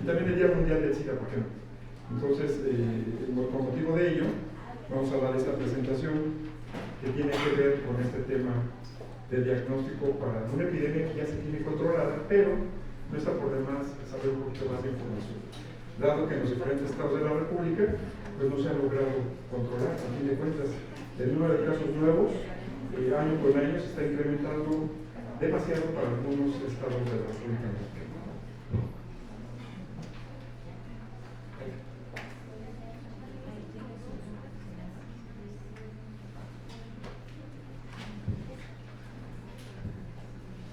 también el Día Mundial del SIDA, ¿por qué no? Entonces, con motivo de ello, vamos a dar esta presentación que tiene que ver con este tema de diagnóstico para una epidemia que ya se tiene controlada, pero no está por demás saber un poquito más de información. Dado que en los diferentes estados de la República, pues no se ha logrado controlar, a fin de cuentas, el número de casos nuevos, año con año, se está incrementando demasiado para algunos estados de la República Mexicana.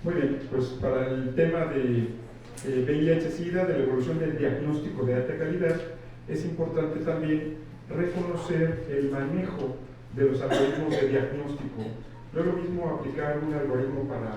Muy bien, pues para el tema de VIH-Sida, de la evolución del diagnóstico de alta calidad, es importante también reconocer el manejo de los algoritmos de diagnóstico. No es lo mismo aplicar un algoritmo para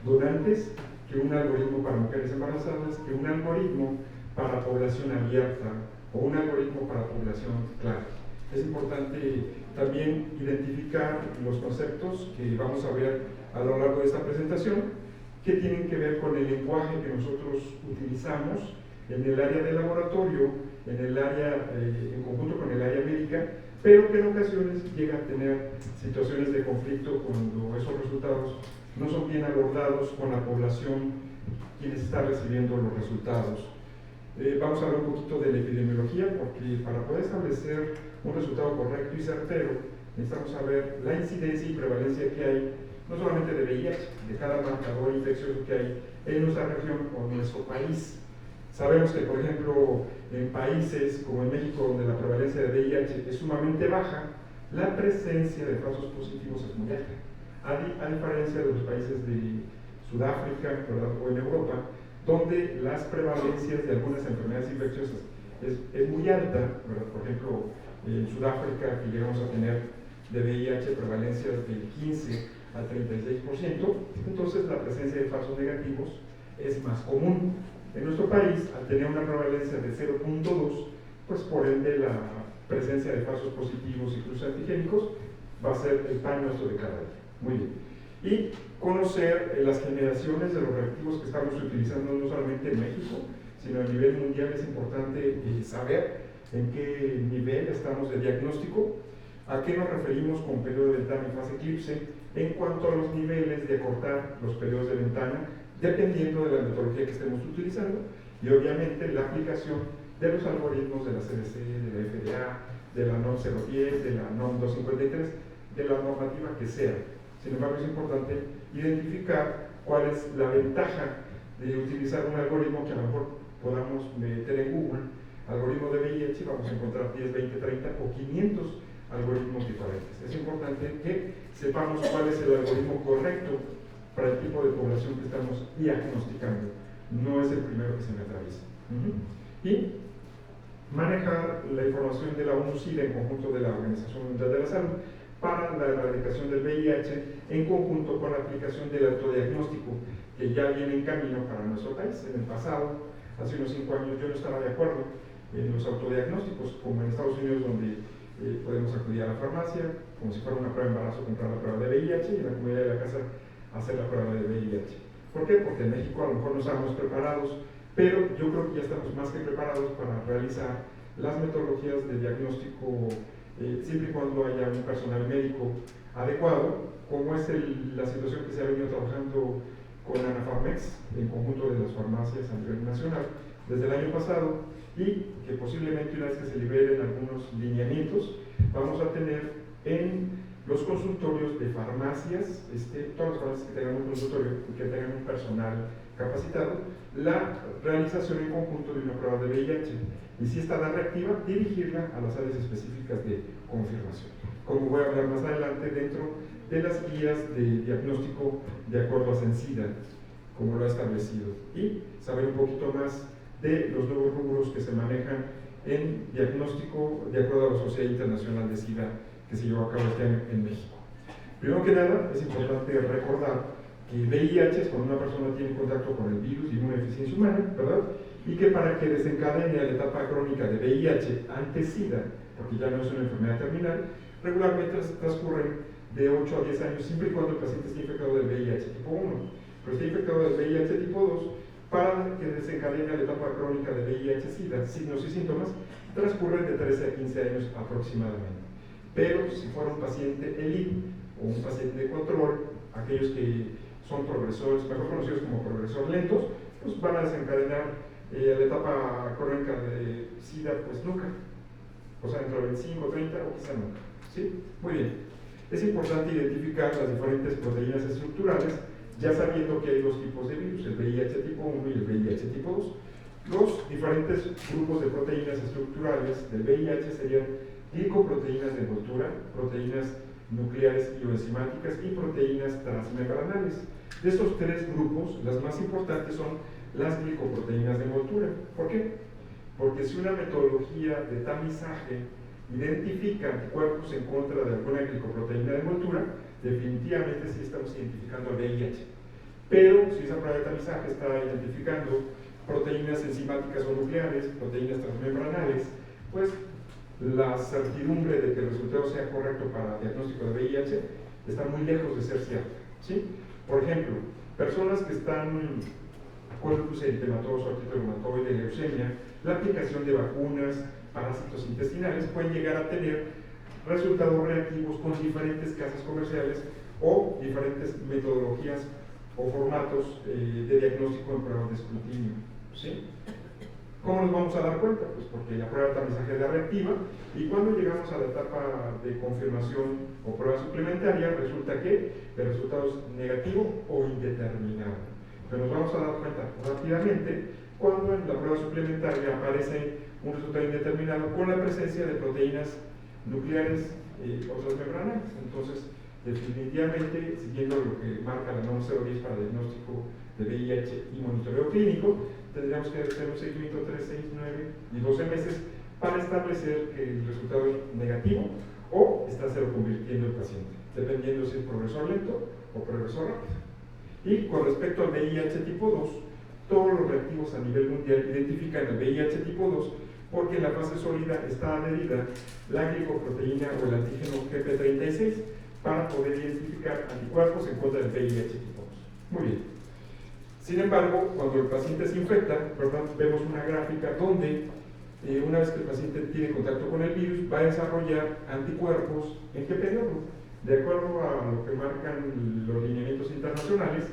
donantes que un algoritmo para mujeres embarazadas, que un algoritmo para población abierta o un algoritmo para población clara. Es importante también identificar los conceptos que vamos a ver a lo largo de esta presentación, que tienen que ver con el lenguaje que nosotros utilizamos en el área de laboratorio, en el área, en conjunto con el área médica, pero que en ocasiones llega a tener situaciones de conflicto cuando esos resultados no son bien abordados con la población quienes están recibiendo los resultados. Vamos a hablar un poquito de la epidemiología, porque para poder establecer un resultado correcto y certero, necesitamos saber la incidencia y prevalencia que hay, no solamente de VIH, de cada marcador infeccioso que hay en nuestra región o en nuestro país. Sabemos que, por ejemplo, en países como en México, donde la prevalencia de VIH es sumamente baja, la presencia de falsos positivos es muy alta. A diferencia de los países de Sudáfrica, ¿verdad?, o en Europa, donde las prevalencias de algunas enfermedades infecciosas es muy alta, ¿verdad? Por ejemplo, en Sudáfrica, que llegamos a tener de VIH prevalencias del 15 al 36%, entonces la presencia de falsos negativos es más común. En nuestro país, al tener una prevalencia de 0.2, pues por ende la presencia de falsos positivos y cruces antigénicos va a ser el pan nuestro de cada día. Muy bien. Y conocer las generaciones de los reactivos que estamos utilizando no solamente en México, sino a nivel mundial. Es importante saber en qué nivel estamos de diagnóstico, a qué nos referimos con periodo de ventana y fase eclipse, en cuanto a los niveles de acortar los periodos de ventana, dependiendo de la metodología que estemos utilizando, y obviamente la aplicación de los algoritmos de la CDC, de la FDA, de la NOM 010, de la NOM 253, de la normativa que sea. Sin embargo, es importante identificar cuál es la ventaja de utilizar un algoritmo que a lo mejor podamos meter en Google, algoritmo de VIH, y vamos a encontrar 10, 20, 30 o 500 algoritmos diferentes. Es importante que sepamos cuál es el algoritmo correcto para el tipo de población que estamos diagnosticando. No es el primero que se me atraviesa. Y manejar la información de la ONU-SIDA en conjunto de la Organización Mundial de la Salud para la erradicación del VIH en conjunto con la aplicación del autodiagnóstico que ya viene en camino para nuestro país. En el pasado, hace unos 5 años, yo no estaba de acuerdo en los autodiagnósticos, como en Estados Unidos, donde podemos acudir a la farmacia, como si fuera una prueba de embarazo, comprar la prueba de VIH y en la comunidad de la casa hacer la prueba de VIH. ¿Por qué? Porque en México a lo mejor no estamos preparados, pero yo creo que ya estamos más que preparados para realizar las metodologías de diagnóstico siempre y cuando haya un personal médico adecuado, como es la situación que se ha venido trabajando con Anafarmex en conjunto de las farmacias a nivel nacional desde el año pasado, y que posiblemente una vez que se liberen algunos lineamientos vamos a tener en los consultorios de farmacias, todas las farmacias que tengan un consultorio y que tengan un personal capacitado, la realización en conjunto de una prueba de VIH, y si está la reactiva, dirigirla a las áreas específicas de confirmación, como voy a hablar más adelante dentro de las guías de diagnóstico de acuerdo a SENSIDA, como lo ha establecido, y saber un poquito más de los nuevos rubros que se manejan en diagnóstico de acuerdo a la Sociedad Internacional de SIDA que se llevó a cabo este año en México. Primero que nada, es importante recordar que VIH es cuando una persona tiene contacto con el virus y una deficiencia humana, ¿verdad? Y que para que desencadene la etapa crónica de VIH ante SIDA, porque ya no es una enfermedad terminal, regularmente transcurren de 8 a 10 años, siempre y cuando el paciente esté infectado del VIH tipo 1. Pero esté infectado del VIH tipo 2, para que desencadene la etapa crónica de VIH-Sida, signos y síntomas, transcurren de 13 a 15 años aproximadamente. Pero si fuera un paciente elite o un paciente de control, aquellos que son progresores, mejor conocidos como progresores lentos, pues van a desencadenar la etapa crónica de SIDA, pues nunca. O sea, dentro de 25, 30 o quizá nunca. ¿Sí? Muy bien. Es importante identificar las diferentes proteínas estructurales, ya sabiendo que hay dos tipos de virus, el VIH tipo 1 y el VIH tipo 2. Los diferentes grupos de proteínas estructurales del VIH serían glicoproteínas de envoltura, proteínas nucleares y enzimáticas y proteínas transmembranales. De estos tres grupos, las más importantes son las glicoproteínas de envoltura. ¿Por qué? Porque si una metodología de tamizaje identifica anticuerpos en contra de alguna glicoproteína de envoltura, definitivamente sí estamos identificando el VIH. Pero si esa prueba de tamizaje está identificando proteínas enzimáticas o nucleares, proteínas transmembranales, pues la certidumbre de que el resultado sea correcto para diagnóstico de VIH está muy lejos de ser cierta. ¿Sí? Por ejemplo, personas que están con lupus eritematoso, artritis reumatoide, leucemia, la aplicación de vacunas, parásitos intestinales pueden llegar a tener resultados reactivos con diferentes casas comerciales o diferentes metodologías o formatos de diagnóstico en pruebas de escrutinio. ¿Sí? ¿Cómo nos vamos a dar cuenta? Pues porque la prueba de tamizaje es la reactiva y cuando llegamos a la etapa de confirmación o prueba suplementaria resulta que el resultado es negativo o indeterminado. Pero nos vamos a dar cuenta rápidamente cuando en la prueba suplementaria aparece un resultado indeterminado con la presencia de proteínas nucleares o transmembranales. Entonces, definitivamente, siguiendo lo que marca la norma 010 para diagnóstico de VIH y monitoreo clínico, tendríamos que hacer un seguimiento 3, 6, 9 y 12 meses para establecer que el resultado es negativo o está convirtiendo el paciente, dependiendo si es progresor lento o progresor rápido. Y con respecto al VIH tipo 2, todos los reactivos a nivel mundial identifican el VIH tipo 2 porque en la fase sólida está adherida la glicoproteína o el antígeno GP36 para poder identificar anticuerpos en contra del VIH tipo 2. Muy bien. Sin embargo, cuando el paciente se infecta, vemos una gráfica donde una vez que el paciente tiene contacto con el virus, va a desarrollar anticuerpos. ¿En qué periodo? De acuerdo a lo que marcan los lineamientos internacionales,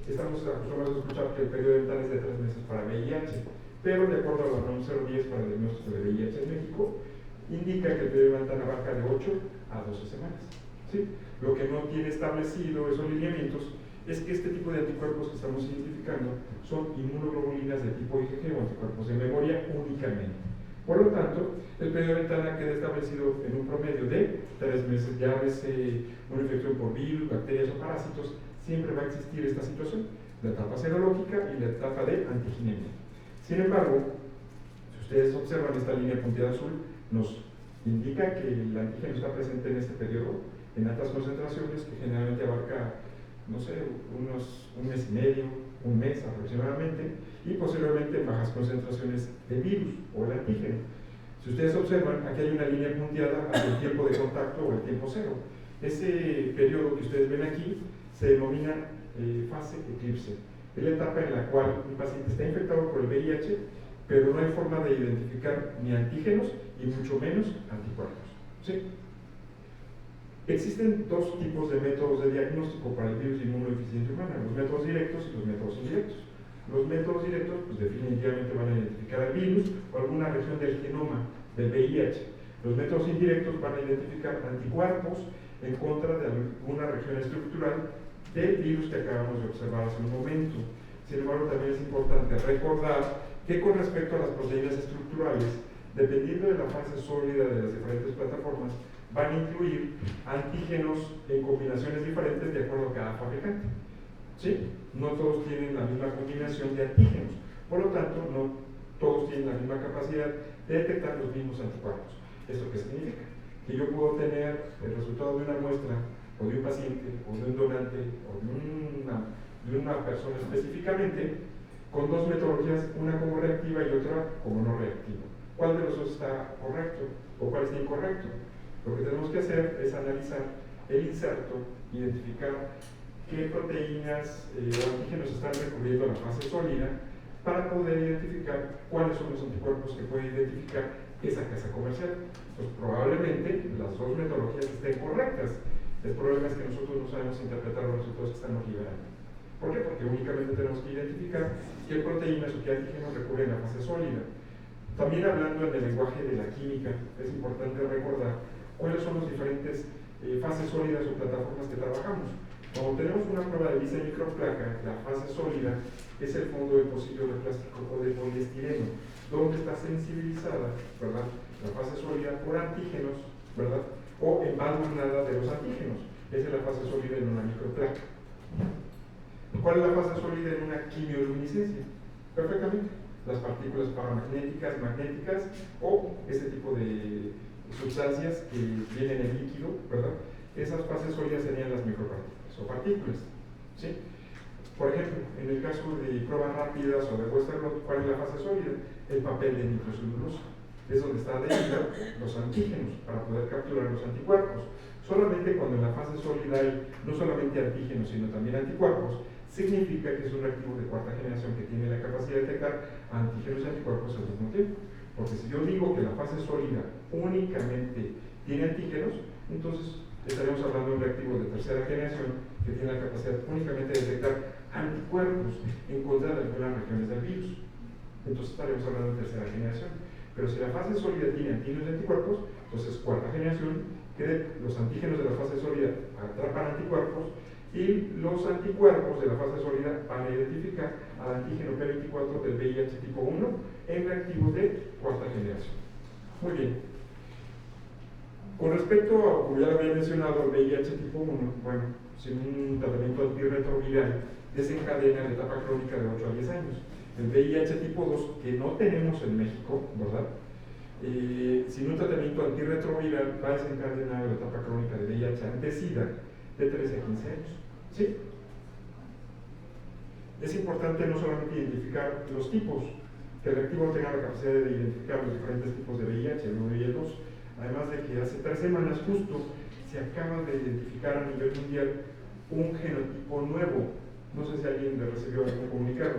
estamos acostumbrados a escuchar que el periodo de ventana es de 3 meses para VIH, pero de acuerdo a la norma 010 para el diagnóstico de VIH en México, indica que el periodo de ventana abarca de 8 a 12 semanas. ¿Sí? Lo que no tiene establecido esos lineamientos es que este tipo de anticuerpos que estamos identificando son inmunoglobulinas de tipo IgG o anticuerpos de memoria únicamente. Por lo tanto, el periodo de ventana queda establecido en un promedio de 3 meses. Ya ves una infección por virus, bacterias o parásitos, siempre va a existir esta situación, la etapa serológica y la etapa de antigenemia. Sin embargo, si ustedes observan esta línea punteada azul, nos indica que el antígeno está presente en este periodo en altas concentraciones, que generalmente abarca, no sé, un mes y medio, un mes aproximadamente, y posteriormente en bajas concentraciones de virus o el antígeno. Si ustedes observan, aquí hay una línea punteada hacia el tiempo de contacto o el tiempo cero. Ese periodo que ustedes ven aquí se denomina fase eclipse. Es la etapa en la cual un paciente está infectado por el VIH, pero no hay forma de identificar ni antígenos y mucho menos anticuerpos. ¿Sí? Existen dos tipos de métodos de diagnóstico para el virus de inmunodeficiencia humana, los métodos directos y los métodos indirectos. Los métodos directos pues, definitivamente van a identificar el virus o alguna región del genoma del VIH. Los métodos indirectos van a identificar anticuerpos en contra de alguna región estructural del virus que acabamos de observar hace un momento. Sin embargo, también es importante recordar que con respecto a las proteínas estructurales, dependiendo de la fase sólida de las diferentes plataformas, van a incluir antígenos en combinaciones diferentes de acuerdo a cada fabricante. ¿Sí? No todos tienen la misma combinación de antígenos, por lo tanto, no todos tienen la misma capacidad de detectar los mismos anticuerpos. ¿Esto qué significa? Que yo puedo tener el resultado de una muestra, o de un paciente, o de un donante, o de una persona específicamente, con dos metodologías, una como reactiva y otra como no reactiva. ¿Cuál de los dos está correcto o cuál está incorrecto? Lo que tenemos que hacer es analizar el inserto, identificar qué proteínas o antígenos están recubriendo la fase sólida para poder identificar cuáles son los anticuerpos que puede identificar esa casa comercial. Pues probablemente las dos metodologías estén correctas. El problema es que nosotros no sabemos interpretar los resultados que estamos liberando. ¿Por qué? Porque únicamente tenemos que identificar qué proteínas o qué antígenos recubren la fase sólida. También hablando en el lenguaje de la química, es importante recordar cuáles son las diferentes fases sólidas o plataformas que trabajamos. Cuando tenemos una prueba de lisa microplaca, la fase sólida es el fondo de pocillo de plástico o de poliestireno, donde está sensibilizada, ¿verdad?, la fase sólida por antígenos, ¿verdad?, o embadurnada de los antígenos. Esa es la fase sólida en una microplaca. ¿Cuál es la fase sólida en una quimioluminiscencia? Perfectamente. Las partículas paramagnéticas, magnéticas o ese tipo de sustancias que vienen en líquido, ¿verdad? Esas fases sólidas serían las micropartículas o partículas, ¿sí? Por ejemplo, en el caso de pruebas rápidas o de Westerlo, ¿cuál es la fase sólida? El papel de nitrocelulosa. Es donde están adheridos los antígenos para poder capturar los anticuerpos. Solamente cuando en la fase sólida hay no solamente antígenos, sino también anticuerpos, significa que es un reactivo de cuarta generación que tiene la capacidad de detectar antígenos y anticuerpos al mismo tiempo. Porque si yo digo que la fase sólida únicamente tiene antígenos, entonces estaríamos hablando de un reactivo de tercera generación que tiene la capacidad únicamente de detectar anticuerpos en contra de algunas regiones del virus. Entonces estaremos hablando de tercera generación. Pero si la fase sólida tiene antígenos y anticuerpos, entonces cuarta generación, que los antígenos de la fase sólida atrapan anticuerpos y los anticuerpos de la fase sólida van a identificar al antígeno P24 del VIH tipo 1 en reactivos de cuarta generación. Muy bien. Con respecto a, como ya lo había mencionado, el VIH tipo 1, bueno, sin un tratamiento antirretroviral desencadena la etapa crónica de 8 a 10 años. El VIH tipo 2, que no tenemos en México, ¿verdad? Sin un tratamiento antirretroviral va a desencadenar la etapa crónica de VIH ante-Sida de 13 a 15 años. ¿Sí? Es importante no solamente identificar los tipos, que el reactivo tenga la capacidad de identificar los diferentes tipos de VIH, el 1 y el 2, además de que hace 3 semanas justo se acaba de identificar a nivel mundial un genotipo nuevo. No sé si alguien le recibió algún comunicado.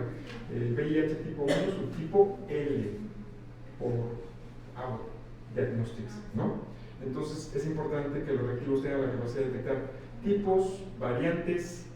El VIH tipo 1, subtipo L, por Diagnostics, ¿no? Entonces es importante que los reactivos tengan la capacidad de detectar tipos, variantes,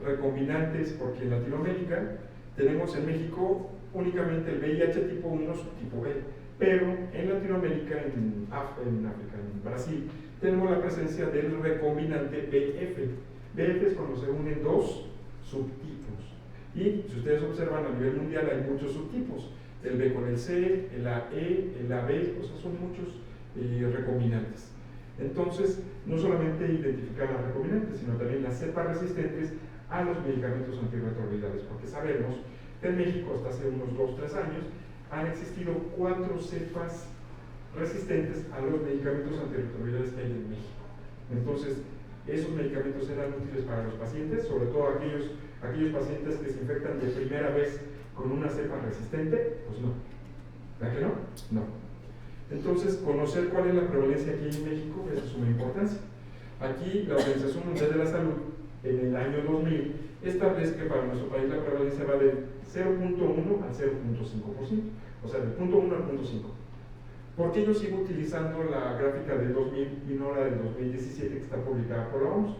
recombinantes, porque en Latinoamérica tenemos en México únicamente el VIH tipo 1, subtipo B, pero en Latinoamérica, en África, en Brasil, tenemos la presencia del recombinante BF. BF es cuando se unen dos subtipos. Y si ustedes observan, a nivel mundial hay muchos subtipos. El B con el C, el AE, el AB, o sea, son muchos recombinantes. Entonces, no solamente identificar las recombinantes, sino también las cepas resistentes a los medicamentos antirretrovirales, porque sabemos que en México hasta hace unos 2-3 años han existido 4 cepas resistentes a los medicamentos antirretrovirales que hay en México. Entonces, esos medicamentos eran útiles para los pacientes, sobre todo aquellos pacientes que se infectan de primera vez con una cepa resistente, pues no. ¿Verdad que no? No. Entonces, conocer cuál es la prevalencia aquí en México es de suma importancia. Aquí, la Organización Mundial de la Salud, en el año 2000, establece que para nuestro país la prevalencia va del 0.1 al 0.5%, o sea, del 0.1 al 0.5. ¿Por qué yo sigo utilizando la gráfica del 2000 y no la del 2017 que está publicada por la OMS?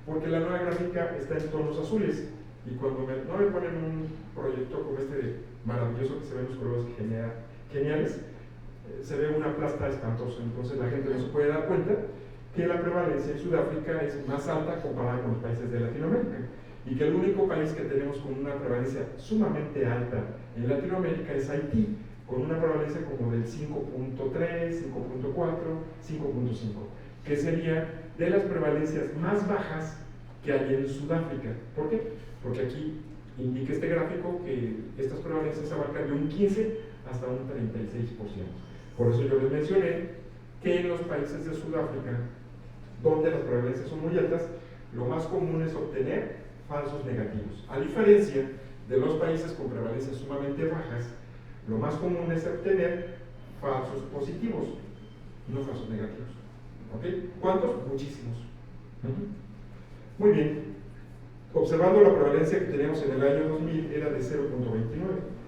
Porque la nueva gráfica está en tonos azules, y cuando no me ponen un proyecto como este maravilloso que se ven los colores geniales, se ve una plasta espantosa. Entonces la gente no se puede dar cuenta que la prevalencia en Sudáfrica es más alta comparada con los países de Latinoamérica, y que el único país que tenemos con una prevalencia sumamente alta en Latinoamérica es Haití, con una prevalencia como del 5.3, 5.4, 5.5, que sería de las prevalencias más bajas que hay en Sudáfrica. ¿Por qué? Porque aquí indica este gráfico que estas prevalencias abarcan de un 15 hasta un 36%. Por eso yo les mencioné que en los países de Sudáfrica, donde las prevalencias son muy altas, lo más común es obtener falsos negativos. A diferencia de los países con prevalencias sumamente bajas, lo más común es obtener falsos positivos, no falsos negativos. ¿Ok? ¿Cuántos? Muchísimos. Muy bien. Observando la prevalencia que teníamos en el año 2000 era de 0.29.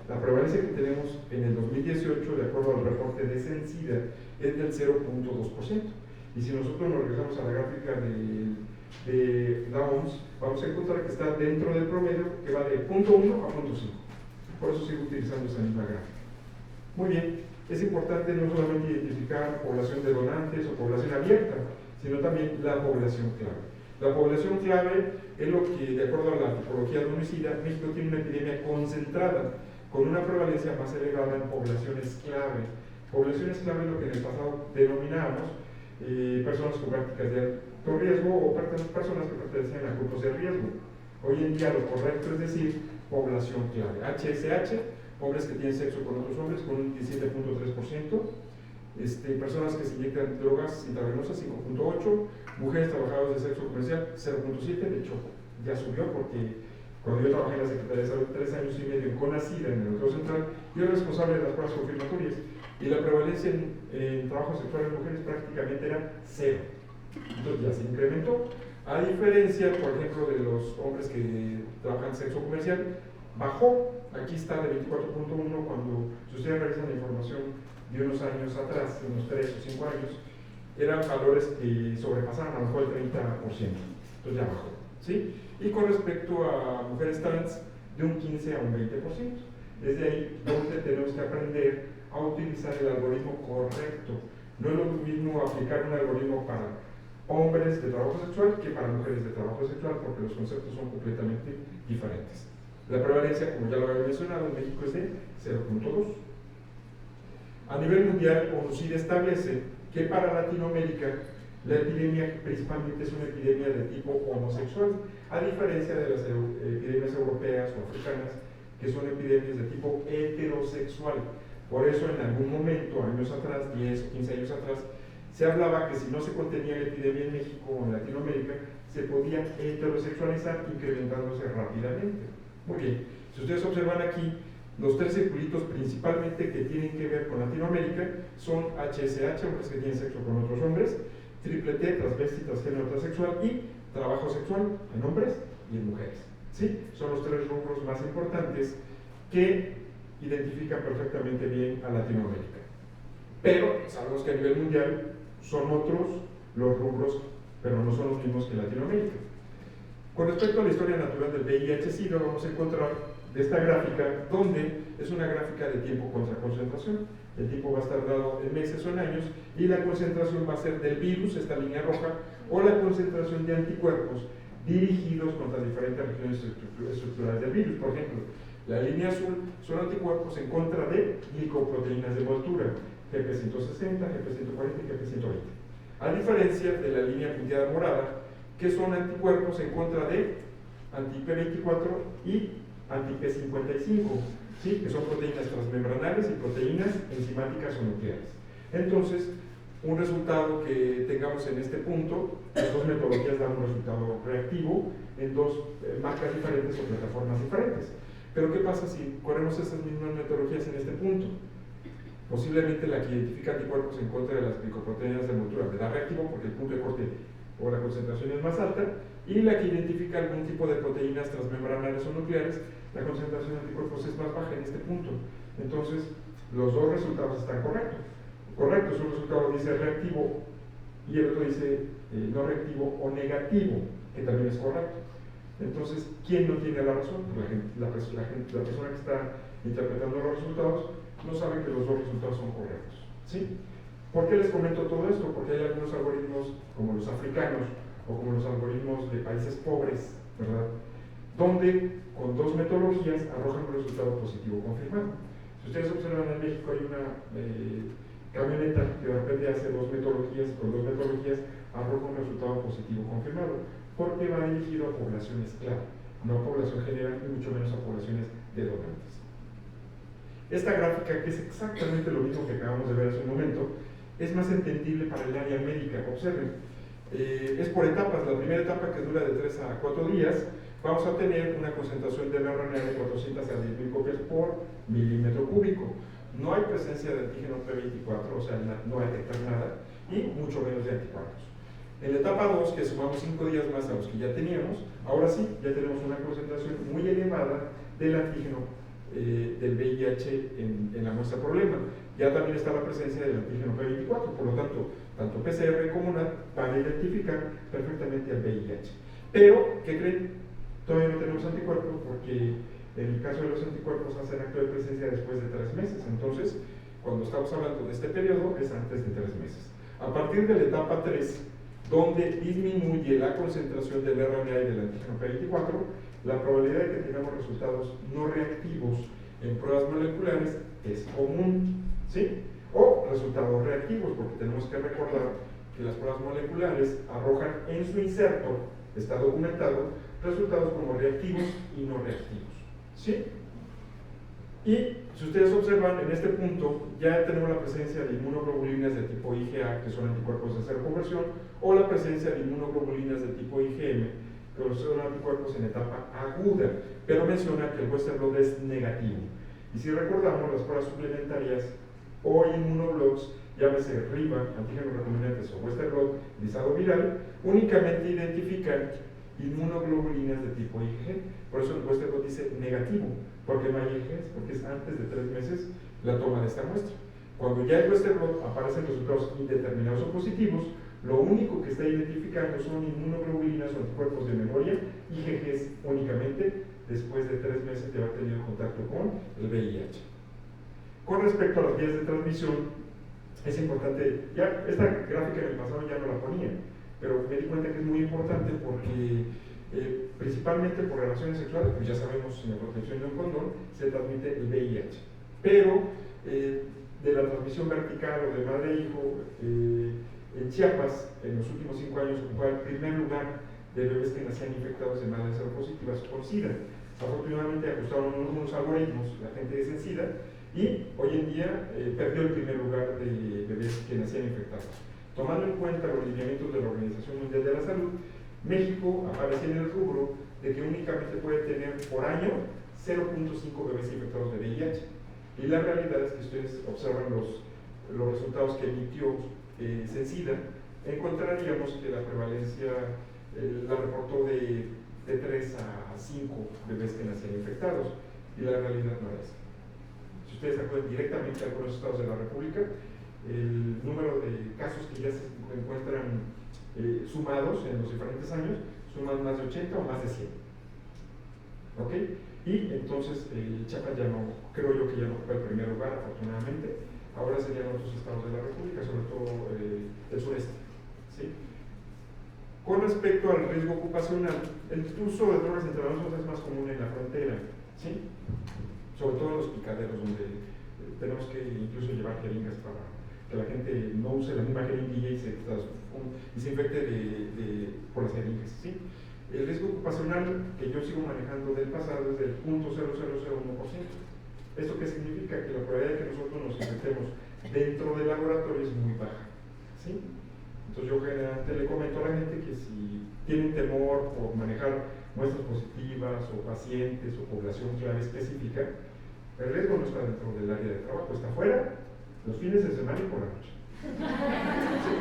La prevalencia que tenemos en el 2018, de acuerdo al reporte de Censida, es del 0.2%. Y si nosotros nos regresamos a la gráfica de la OMS, vamos a encontrar que está dentro del promedio, que va de 0.1 a 0.5. Por eso sigo utilizando esa misma gráfica. Muy bien, es importante no solamente identificar población de donantes o población abierta, sino también la población clave. La población clave es lo que, de acuerdo a la tipología de homicida, México tiene una epidemia concentrada, con una prevalencia más elevada en poblaciones clave. Poblaciones clave es lo que en el pasado denominábamos personas con prácticas de alto riesgo o personas que pertenecían a grupos de riesgo. Hoy en día lo correcto es decir población clave. HSH, hombres que tienen sexo con otros hombres, con un 17.3%. Personas que se inyectan drogas intravenosas, 5.8%, mujeres trabajadoras de sexo comercial, 0.7%, de hecho ya subió porque cuando yo trabajé en la Secretaría de Salud 3 años y medio en CONACYT, en el Auditorio Central, yo era responsable de las pruebas confirmatorias y la prevalencia en trabajo sexual en mujeres prácticamente era 0. Entonces ya se incrementó. A diferencia, por ejemplo, de los hombres que trabajan sexo comercial, bajó. Aquí está de 24.1 cuando, si ustedes revisan la información de unos años atrás, unos 3 o 5 años, eran valores que sobrepasaban a lo mejor el 30%. Entonces ya bajó, ¿sí? Y con respecto a mujeres trans, de un 15 a un 20%. Desde ahí donde tenemos que aprender a utilizar el algoritmo correcto. No es lo mismo aplicar un algoritmo para hombres de trabajo sexual que para mujeres de trabajo sexual, porque los conceptos son completamente diferentes. La prevalencia, como ya lo había mencionado, en México es de 0.2. A nivel mundial, ONUCID establece que para Latinoamérica la epidemia principalmente es una epidemia de tipo homosexual, a diferencia de las epidemias europeas o africanas, que son epidemias de tipo heterosexual. Por eso en algún momento, años atrás, 10 o 15 años atrás, se hablaba que si no se contenía la epidemia en México o en Latinoamérica, se podía heterosexualizar incrementándose rápidamente. Muy bien, si ustedes observan aquí, los 3 circulitos principalmente que tienen que ver con Latinoamérica son HSH, hombres que tienen sexo con otros hombres, triple T, transvesti, transgénero, transexual y trabajo sexual en hombres y en mujeres. ¿Sí? Son los 3 rubros más importantes que identifican perfectamente bien a Latinoamérica. Pero sabemos que a nivel mundial son otros los rubros, pero no son los mismos que Latinoamérica. Con respecto a la historia natural del VIH-Sida, vamos a encontrar de esta gráfica, donde es una gráfica de tiempo contra concentración. El tiempo va a estar dado en meses o en años, y la concentración va a ser del virus, esta línea roja, o la concentración de anticuerpos dirigidos contra diferentes regiones estructurales del virus. Por ejemplo, la línea azul son anticuerpos en contra de glicoproteínas de envoltura, GP160, GP140 y GP120. A diferencia de la línea punteada morada, que son anticuerpos en contra de anti-P24 y anti-P55, ¿sí? Que son proteínas transmembranales y proteínas enzimáticas o nucleares. Entonces, un resultado que tengamos en este punto, las 2 metodologías dan un resultado reactivo en 2 marcas diferentes o plataformas diferentes. Pero ¿qué pasa si corremos esas mismas metodologías en este punto? Posiblemente la que identifica anticuerpos en contra de las glicoproteínas de envoltura me da reactivo porque el punto de corte o la concentración es más alta, y la que identifica algún tipo de proteínas transmembranales o nucleares, la concentración de anticuerpos es más baja en este punto. Entonces, los 2 resultados están correctos. Correcto, un resultado dice reactivo y el otro dice no reactivo o negativo, que también es correcto. Entonces, ¿quién no tiene la razón? Pues la persona que está interpretando los resultados no sabe que los 2 resultados son correctos. ¿Sí? ¿Por qué les comento todo esto? Porque hay algunos algoritmos, como los africanos o como los algoritmos de países pobres, ¿verdad?, donde con 2 metodologías arrojan un resultado positivo confirmado. Si ustedes observan, en México hay una camioneta que de repente hace 2 metodologías, y con 2 metodologías arroja un resultado positivo confirmado, porque va dirigido a poblaciones clave, no a población general y mucho menos a poblaciones de donantes. Esta gráfica, que es exactamente lo mismo que acabamos de ver hace un momento, es más entendible para el área médica. Observen, es por etapas. La primera etapa, que dura de 3 a 4 días, vamos a tener una concentración de mRNA de 400 a 10.000 copias por milímetro cúbico. No hay presencia de antígeno P24, o sea, no detectar nada, y mucho menos de anticuerpos. En la etapa 2, que sumamos 5 días más a los que ya teníamos, ahora sí, ya tenemos una concentración muy elevada del antígeno del VIH en la muestra problema. Ya también está la presencia del antígeno P24, por lo tanto, tanto PCR como NAT van a identificar perfectamente al VIH. Pero, ¿qué creen? Todavía no tenemos anticuerpos porque en el caso de los anticuerpos hacen acto de presencia después de 3 meses. Entonces, cuando estamos hablando de este periodo, es antes de 3 meses. A partir de la etapa 3, donde disminuye la concentración del RNA y del antígeno P24, la probabilidad de que tengamos resultados no reactivos en pruebas moleculares es común, ¿sí? O resultados reactivos, porque tenemos que recordar que las pruebas moleculares arrojan en su inserto, está documentado, resultados como reactivos y no reactivos, ¿sí? Y si ustedes observan, en este punto ya tenemos la presencia de inmunoglobulinas de tipo IgA, que son anticuerpos de cero conversión, o la presencia de inmunoglobulinas de tipo IgM, que son anticuerpos en etapa aguda, pero menciona que el Western blot es negativo. Y si recordamos, las pruebas suplementarias o inmunoblots, llámese RIVA, antígenos recombinantes o Western blot, lisado viral, únicamente identifican inmunoglobulinas de tipo IgG. Por eso el Western blot dice negativo, porque no hay IgG, porque es antes de 3 meses la toma de esta muestra. Cuando ya el Western blot aparecen resultados indeterminados o positivos, lo único que está identificando son inmunoglobulinas o anticuerpos de memoria, IgGs únicamente, después de 3 meses de haber tenido contacto con el VIH. Con respecto a las vías de transmisión, es importante, ya esta gráfica en el pasado ya no la ponía, pero me di cuenta que es muy importante porque principalmente por relaciones sexuales, pues ya sabemos, sin la protección de un condón, se transmite el VIH. Pero de la transmisión vertical o de madre a hijo, en Chiapas, en los últimos 5 años, ocupaba el primer lugar de bebés que nacían infectados de madres seropositivas por SIDA. Afortunadamente ajustaron unos algoritmos la gente de SIDA y hoy en día perdió el primer lugar de bebés que nacían infectados. Tomando en cuenta los lineamientos de la Organización Mundial de la Salud, México aparece en el rubro de que únicamente puede tener por año 0.5 bebés infectados de VIH. Y la realidad es que ustedes observan los resultados que emitió SIDA, encontraríamos que la prevalencia la reportó de 3 a 5 bebés que nacían infectados, y la realidad no es. Si ustedes acuden directamente a algunos estados de la República, el número de casos que ya se encuentran sumados en los diferentes años suman más de 80 o más de 100. ¿Ok? Y entonces Chiapas ya no, creo yo que ya no ocupa el primer lugar, afortunadamente. Ahora serían otros estados de la República, sobre todo el sureste, ¿sí? Con respecto al riesgo ocupacional, el uso de drogas intravenosos es más común en la frontera, ¿sí? Sobre todo en los picaderos, donde tenemos que incluso llevar jeringas para que la gente no use la misma jeringuilla y se infecte por las jeringas, ¿sí? El riesgo ocupacional que yo sigo manejando del pasado es del 0.0001%. ¿Esto qué significa? Que la probabilidad de que nosotros nos infectemos dentro del laboratorio es muy baja, ¿sí? Entonces yo generalmente le comento a la gente que si tienen temor por manejar muestras positivas o pacientes o población clave específica, el riesgo no está dentro del área de trabajo, está afuera, los fines de semana y por la noche. ¿Sí?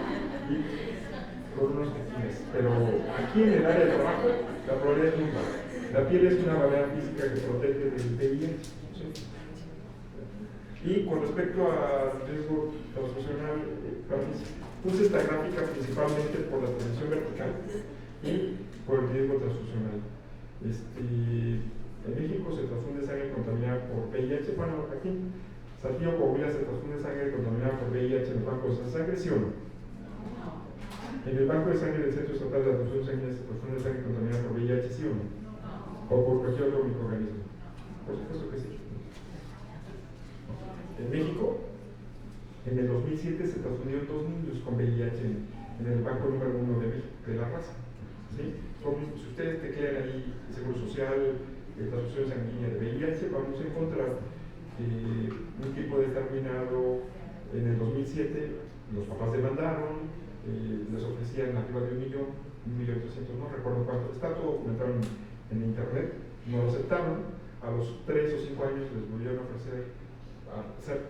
Y con unos fines. Pero aquí en el área de trabajo la probabilidad es muy baja. La piel es una barrera física que protege del VIH. ¿Sí? Y con respecto al riesgo transfusional, puse esta gráfica principalmente por la transmisión vertical y por el riesgo transfusional. En México se transfunde sangre contaminada por VIH. Bueno, aquí, Saltillo, Coahuila, se transfunde sangre contaminada por VIH en el banco de sangre, ¿sí o no? En el banco de sangre del Centro Estatal de Transfusión Sanguínea se transfunde sangre contaminada por VIH, ¿sí o no? O por cualquier otro microorganismo. Por supuesto que sí. En México, en el 2007 se transfundieron 2 niños con VIH en el banco número 1 de México, de la raza. ¿Sí? Si ustedes teclean ahí Seguro Social, transfusión sanguínea de VIH, vamos a encontrar un tipo determinado en el 2007, los papás demandaron, les ofrecían arriba de 1.300.000, no recuerdo cuánto, está todo documentado en internet, no lo aceptaron, a los 3 o 5 años les volvieron a ofrecer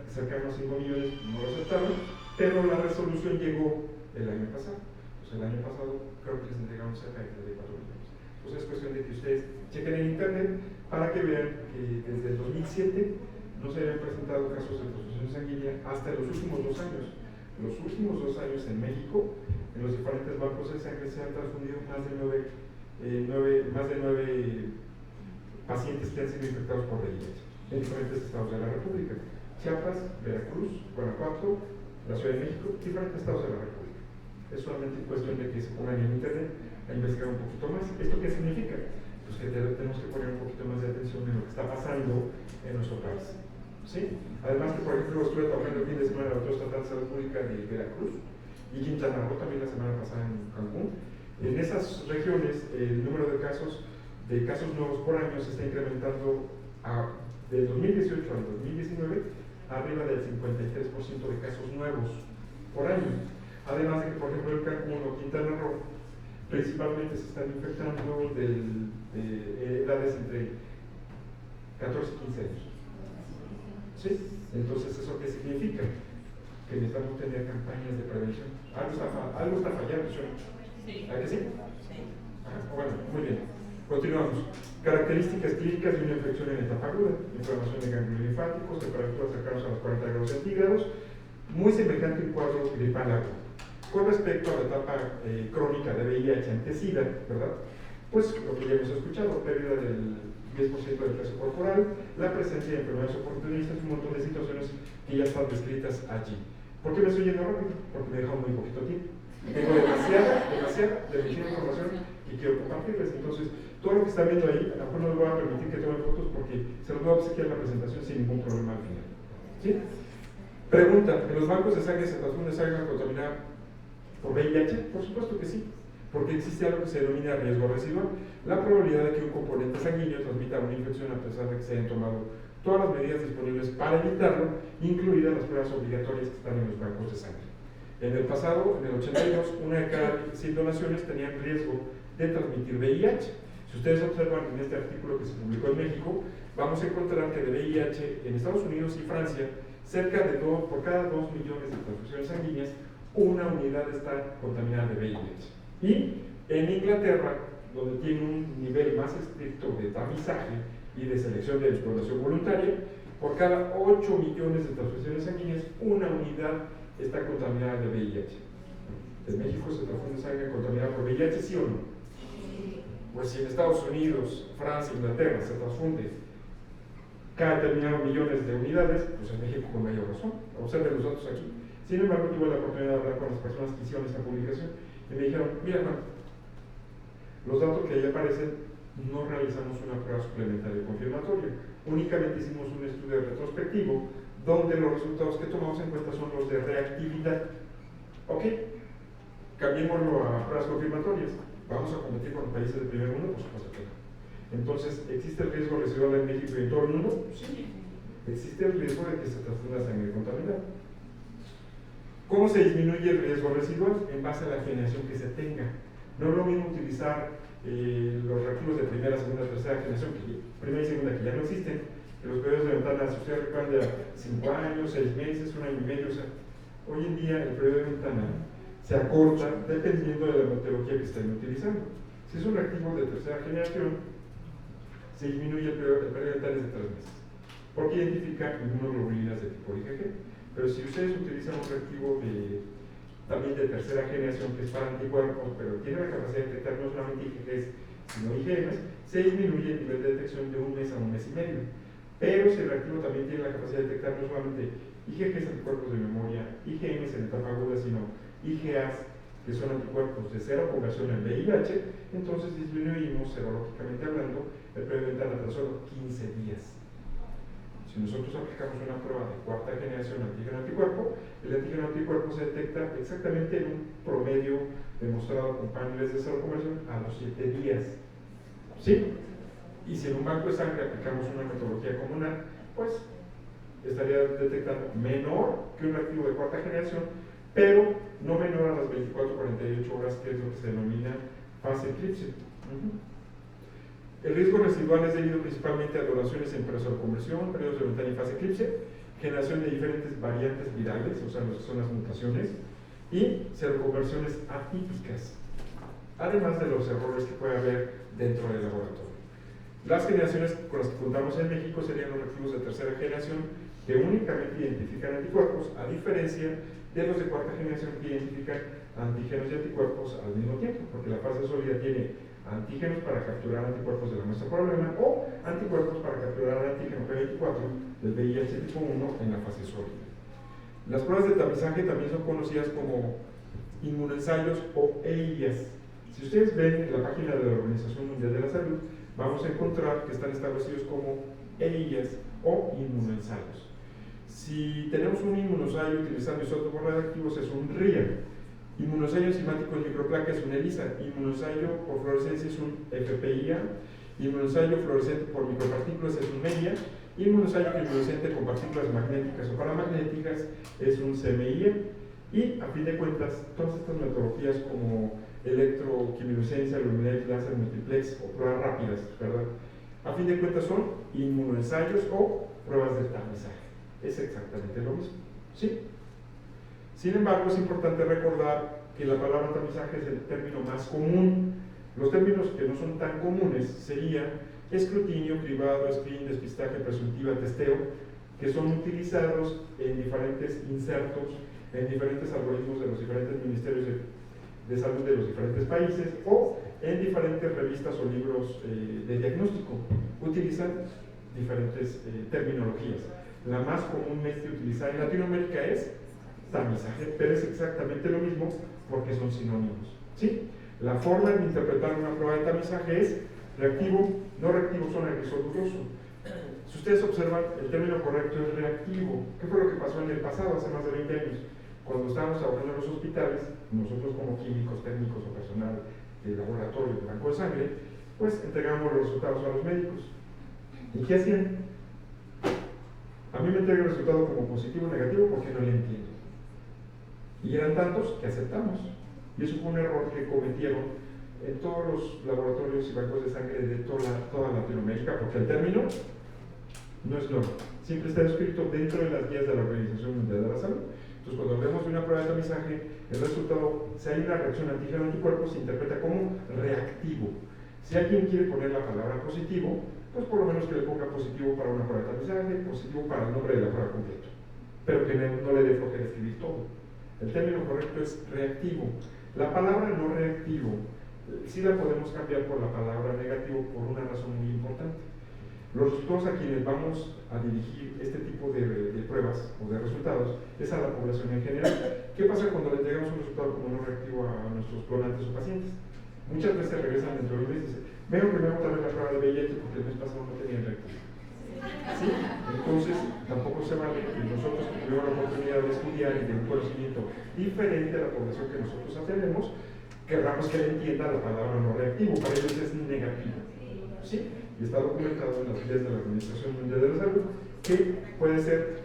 cercanos a 5 millones, no lo aceptaron, pero la resolución llegó el año pasado. Pues el año pasado creo que les entregaron cerca de 34 millones. Entonces es cuestión de que ustedes chequen en internet para que vean que desde el 2007 no se habían presentado casos de transfusión sanguínea hasta los últimos 2 años. Los últimos 2 años en México, en los diferentes bancos de sangre se han transfundido más de 9 pacientes que han sido infectados por VIH en diferentes estados de la República. Chiapas, Veracruz, Guanajuato, la Ciudad de México, diferentes estados de la República. Es solamente cuestión de que se pongan en internet a investigar un poquito más. ¿Esto qué significa? Pues que tenemos que poner un poquito más de atención en lo que está pasando en nuestro país. ¿Sí? Además que, por ejemplo, estuve trabajando el fin de semana en la Autoridad de Salud Pública de Veracruz y Quintana Roo también la semana pasada en Cancún. En esas regiones el número de casos nuevos por año se está incrementando del 2018 al 2019 arriba del 53% de casos nuevos por año. Además de que, por ejemplo, en Cancún o Quintana Roo principalmente se están infectando de edades entre 14 y 15 años. ¿Sí? Entonces, ¿eso qué significa? Que necesitamos tener campañas de prevención. Algo está fallando, ¿sí? ¿A que sí? Sí. Bueno, muy bien. Continuamos. Características clínicas de una infección en etapa aguda: inflamación de ganglios linfáticos, temperaturas cercanas a los 40 grados centígrados, muy semejante a un cuadro gripal agudo. Con respecto a la etapa crónica de VIH ante-Sida, ¿verdad? Pues lo que ya hemos escuchado: pérdida del 10% del peso corporal, la presencia de enfermedades oportunistas, un montón de situaciones que ya están descritas allí. ¿Por qué me estoy yendo rápido? Porque me he dejado muy poquito tiempo. Tengo demasiada información que quiero compartirles. Entonces, todo lo que están viendo ahí, a lo mejor no les voy a permitir que tomen fotos porque se los voy a obsequiar la presentación sin ningún problema al final. ¿Sí? Pregunta: ¿en los bancos de sangre se transfunde sangre contaminada por VIH? Por supuesto que sí, porque existe algo que se denomina riesgo residual, la probabilidad de que un componente sanguíneo transmita una infección a pesar de que se hayan tomado todas las medidas disponibles para evitarlo, incluidas las pruebas obligatorias que están en los bancos de sangre. En el pasado, en el 82, una de cada 100 donaciones tenían riesgo de transmitir VIH. Si ustedes observan en este artículo que se publicó en México, vamos a encontrar que de VIH en Estados Unidos y Francia, cerca de por cada 2 millones de transfusiones sanguíneas, una unidad está contaminada de VIH. Y en Inglaterra, donde tiene un nivel más estricto de tamizaje y de selección de donación voluntaria, por cada 8 millones de transfusiones sanguíneas, una unidad está contaminada de VIH. ¿En México se transfunde sangre contaminada por VIH, sí o no? Pues si en Estados Unidos, Francia, Inglaterra se transfunde cada determinados millones de unidades, pues en México con mayor razón. Observen los datos aquí. Sin embargo, tuve la oportunidad de hablar con las personas que hicieron esta publicación y me dijeron: mira, hermano, los datos que ahí aparecen, no realizamos una prueba suplementaria confirmatoria, únicamente hicimos un estudio retrospectivo donde los resultados que tomamos en cuenta son los de reactividad. ¿Ok? Cambiémoslo a pruebas confirmatorias. ¿Vamos a competir con los países del primer mundo? Por supuesto que no. Entonces, ¿existe el riesgo residual en México y en todo el mundo? Sí. Existe el riesgo de que se transfunda sangre contaminada. ¿Cómo se disminuye el riesgo residual? En base a la generación que se tenga. No es lo mismo utilizar los reactivos de primera, segunda, tercera generación, primera y segunda, que ya no existen, que los periodos de ventana, si ustedes recuerdan, de 5 años, 6 meses, 1 año y medio. O sea, hoy en día el periodo de ventana se acorta dependiendo de la metodología que estén utilizando. Si es un reactivo de tercera generación, se disminuye el periodo de ventana de 3 meses, porque identifica inmunoglobulinas de tipo IgG. Pero si ustedes utilizan un reactivo también de tercera generación, que es para anticuerpos, pero tiene la capacidad de detectar no solamente IgGs, sino IgMs, se disminuye el nivel de detección de 1 mes a 1 mes y medio. Pero si el reactivo también tiene la capacidad de detectar no solamente IgGs, anticuerpos de memoria, IgMs en etapa aguda, sino IgAs, que son anticuerpos de cero conversión en VIH, entonces disminuimos, serológicamente hablando, el periodo de ventana tan solo 15 días. Si nosotros aplicamos una prueba de cuarta generación antígeno-anticuerpo, el antígeno-anticuerpo se detecta exactamente en un promedio demostrado con paneles de cero conversión a los 7 días. ¿Sí? Y si en un banco de sangre aplicamos una metodología comunal, pues estaría detectando menor que un reactivo de cuarta generación, pero no menor a las 24-48 horas, que es lo que se denomina fase eclipse. El riesgo residual es debido principalmente a donaciones en periodos de conversión, periodos de ventana y fase eclipse, generación de diferentes variantes virales, o sea, lo que son las mutaciones, y seroconversiones atípicas, además de los errores que puede haber dentro del laboratorio. Las generaciones con las que contamos en México serían los reactivos de tercera generación, que únicamente identifican anticuerpos, a diferencia de los de cuarta generación que identifican antígenos y anticuerpos al mismo tiempo, porque la fase sólida tiene antígenos para capturar anticuerpos de la muestra problema o anticuerpos para capturar el antígeno P24 del VIH tipo 1 en la fase sólida. Las pruebas de tamizaje también son conocidas como inmunoensayos o EIAs. Si ustedes ven en la página de la Organización Mundial de la Salud, vamos a encontrar que están establecidos como EIAs o inmunoensayos. Si tenemos un inmunoensayo utilizando isótopos radioactivos, es un RIA. Inmunoensayo enzimático en microplaca es un ELISA. Inmunoensayo por fluorescencia es un FPIA. Inmunoensayo fluorescente por micropartículas es un MEIA. Inmunoensayo fluorescente con partículas magnéticas o paramagnéticas es un CMIA. Y a fin de cuentas, todas estas metodologías como electroquimilucencia, luminescencia, láser multiplex o pruebas rápidas, ¿verdad? A fin de cuentas son inmunoensayos o pruebas de tamizaje. Es exactamente lo mismo, ¿sí? Sin embargo, es importante recordar que la palabra tamizaje es el término más común. Los términos que no son tan comunes serían escrutinio, cribado, screen, despistaje, presuntiva, testeo, que son utilizados en diferentes insertos, en diferentes algoritmos de los diferentes ministerios de salud de los diferentes países o en diferentes revistas o libros de diagnóstico. Utilizan diferentes terminologías. La más comúnmente utilizada en Latinoamérica es tamizaje, pero es exactamente lo mismo porque son sinónimos, ¿sí? La forma de interpretar una prueba de tamizaje es reactivo, no reactivo, zona gris o dudoso. Si ustedes observan, el término correcto es reactivo. ¿Qué fue lo que pasó en el pasado, hace más de 20 años? Cuando estábamos trabajando en los hospitales, nosotros como químicos, técnicos o personal de laboratorio de banco de sangre, pues entregamos los resultados a los médicos. ¿Y qué hacían? A mí me entrega el resultado como positivo o negativo porque no le entiendo. Y eran tantos que aceptamos. Y eso fue un error que cometieron en todos los laboratorios y bancos de sangre de toda Latinoamérica, porque el término no es nuevo. Siempre está escrito dentro de las guías de la Organización Mundial de la Salud. Entonces, cuando hablamos de una prueba de tamizaje, el resultado, si hay una reacción antígeno-anticuerpo, se interpreta como reactivo. Si alguien quiere poner la palabra positivo, pues por lo menos que le ponga positivo para una prueba de tamizaje, positivo para el nombre de la prueba completa, pero que no le dé flojera escribir todo. El término correcto es reactivo. La palabra no reactivo, sí la podemos cambiar por la palabra negativo por una razón muy importante. Los resultados a quienes vamos a dirigir este tipo de pruebas o de resultados es a la población en general. ¿Qué pasa cuando le entregamos un resultado como no reactivo a nuestros donantes o pacientes? Muchas veces regresan dentro de un mes y dicen, veo que me voy a botar la prueba de VIH porque el mes pasado no tenía reactivo. ¿Sí? Entonces, tampoco se vale que nosotros que tuvimos la oportunidad de estudiar y de un conocimiento diferente a la población que nosotros atendemos, querramos que él entienda la palabra no reactivo, para ellos es negativo. ¿Sí? Y está documentado en las guías de la Organización Mundial de la Salud que puede ser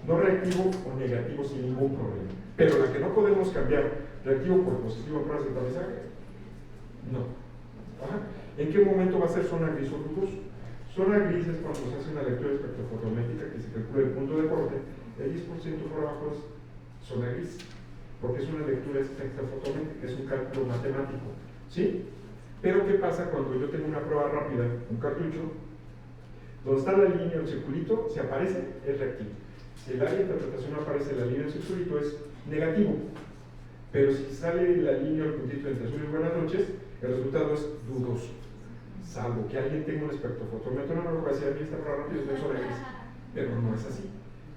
no reactivo o negativo sin ningún problema. Pero la que no podemos cambiar, reactivo por positivo en pruebas de tamizaje, no. Ajá. ¿En qué momento va a ser zona gris o dudoso? Zona gris es cuando se hace una lectura espectrofotométrica que se calcula el punto de corte, el 10% por abajo es zona gris, porque es una lectura espectrofotométrica, es un cálculo matemático, ¿sí? Pero ¿qué pasa cuando yo tengo una prueba rápida, un cartucho, donde está la línea o el circulito, si aparece, es reactivo. Si el área de interpretación no aparece, la línea o el circulito es negativo. Pero si sale la línea o el puntito entre azul y buenas noches, el resultado es dudoso. Salvo que alguien tenga un espectrofotómetro, no lo va a decir, a mí esta prueba rápida es de zona gris. Pero no es así.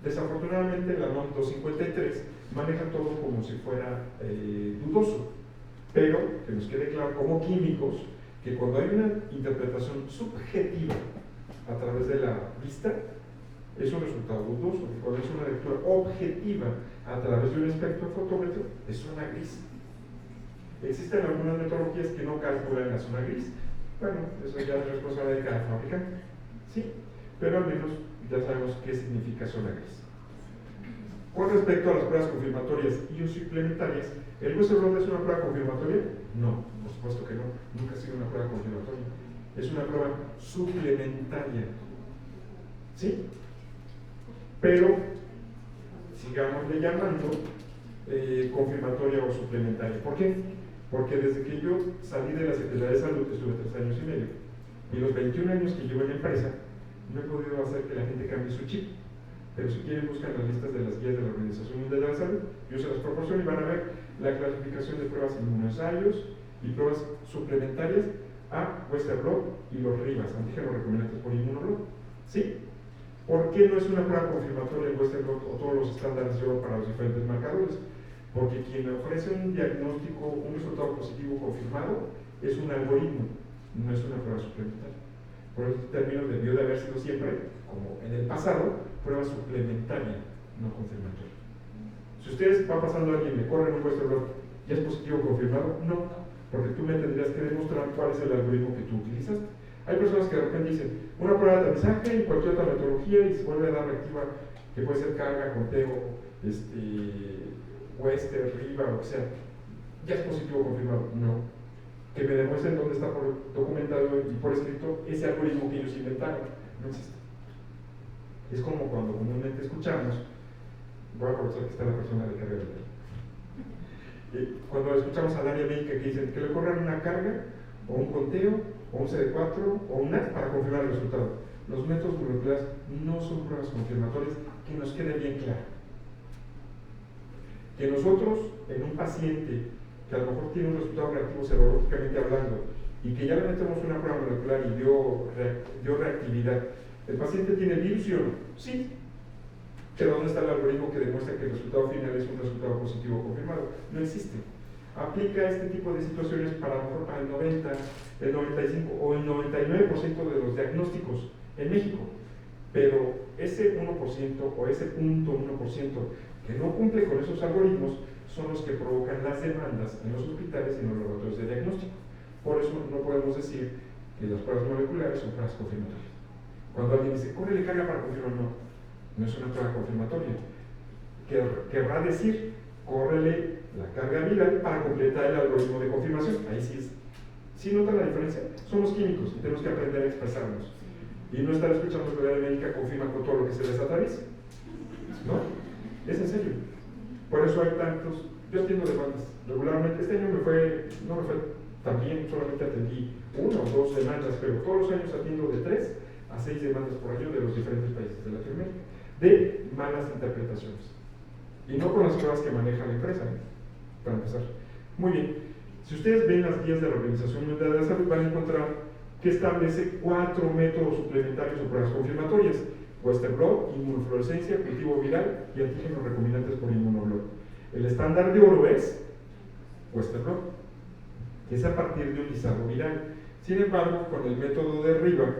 Desafortunadamente, la NOM 253 maneja todo como si fuera dudoso. Pero que nos quede claro como químicos que cuando hay una interpretación subjetiva a través de la vista, es un resultado dudoso. Y cuando es una lectura objetiva a través de un espectrofotómetro, es zona gris. Existen algunas metodologías que no calculan la zona gris. Bueno, eso ya es responsabilidad de cada fabricante, ¿sí? Pero al menos ya sabemos qué significa zona gris. Con respecto a las pruebas confirmatorias y o suplementarias, ¿el Western blot es una prueba confirmatoria? No, por supuesto que no, nunca ha sido una prueba confirmatoria. Es una prueba suplementaria, ¿sí? Pero, sigámosle llamando confirmatoria o suplementaria. ¿Por qué? Porque desde que yo salí de la Secretaría de Salud, estuve 3 años y medio, y los 21 años que llevo en la empresa, no he podido hacer que la gente cambie su chip. Pero si quieren, buscan las listas de las guías de la Organización Mundial de la Salud, yo se las proporciono y van a ver la clasificación de pruebas inmunoensayos y pruebas suplementarias a Western blot y los RIVAS, antígenos recombinantes por inmunoblot. ¿Sí? ¿Por qué no es una prueba confirmatoria el Western blot o todos los estándares de oro para los diferentes marcadores? Porque quien ofrece un diagnóstico, un resultado positivo confirmado, es un algoritmo, no es una prueba suplementaria. Por esos términos debió de haber sido siempre, como en el pasado, prueba suplementaria, no confirmatoria. Si ustedes van pasando a alguien, le corren un Western blot, ¿ya es positivo confirmado? No, porque tú me tendrías que demostrar cuál es el algoritmo que tú utilizaste. Hay personas que de repente dicen, una prueba de tamizaje y cualquier otra metodología y se vuelve a dar reactiva, que puede ser carga, conteo, Western, RIVA, o sea, ya es positivo confirmado. No. Que me demuestren dónde está documentado y por escrito ese algoritmo que ellos inventaron. No existe. Es como cuando comúnmente escuchamos, voy a aprovechar que está la persona de carga de cuando escuchamos al área médica que dicen que le corran una carga, o un conteo, o un CD4, o un NAT para confirmar el resultado. Los métodos moleculares no son pruebas confirmatorias, que nos quede bien claro. Que nosotros, en un paciente que a lo mejor tiene un resultado reactivo serológicamente hablando, y que ya le metemos una prueba molecular y dio reactividad, ¿el paciente tiene virus sí o no? Sí. Pero ¿dónde está el algoritmo que demuestra que el resultado final es un resultado positivo confirmado? No existe. Aplica este tipo de situaciones para a lo mejor para el 90, el 95 o el 99% de los diagnósticos en México. Pero ese 1% o ese 0.1% que no cumple con esos algoritmos son los que provocan las demandas en los hospitales y en los laboratorios de diagnóstico. Por eso no podemos decir que las pruebas moleculares son pruebas confirmatorias. Cuando alguien dice, córrele carga para confirmar, no es una prueba confirmatoria. Querrá decir, córrele la carga viral para completar el algoritmo de confirmación. Ahí sí es. ¿Sí notan la diferencia? Somos químicos y tenemos que aprender a expresarnos. Y no estar escuchando que la área médica confirma con todo lo que se les atraviesa. ¿No? Es en serio. Por eso hay tantos. Yo atiendo demandas regularmente. Este año no me fue tan bien, solamente atendí 1 o 2 demandas, pero todos los años atiendo de 3 a 6 demandas por año de los diferentes países de Latinoamérica, de malas interpretaciones. Y no con las pruebas que maneja la empresa, para empezar. Muy bien. Si ustedes ven las guías de la Organización Mundial de la Salud, van a encontrar que establece 4 métodos suplementarios o pruebas confirmatorias: Western blot, inmunofluorescencia, cultivo viral y antígenos recombinantes por inmunoblot. El estándar de oro es Western blot, que es a partir de un lisado viral. Sin embargo, con el método de RIVA,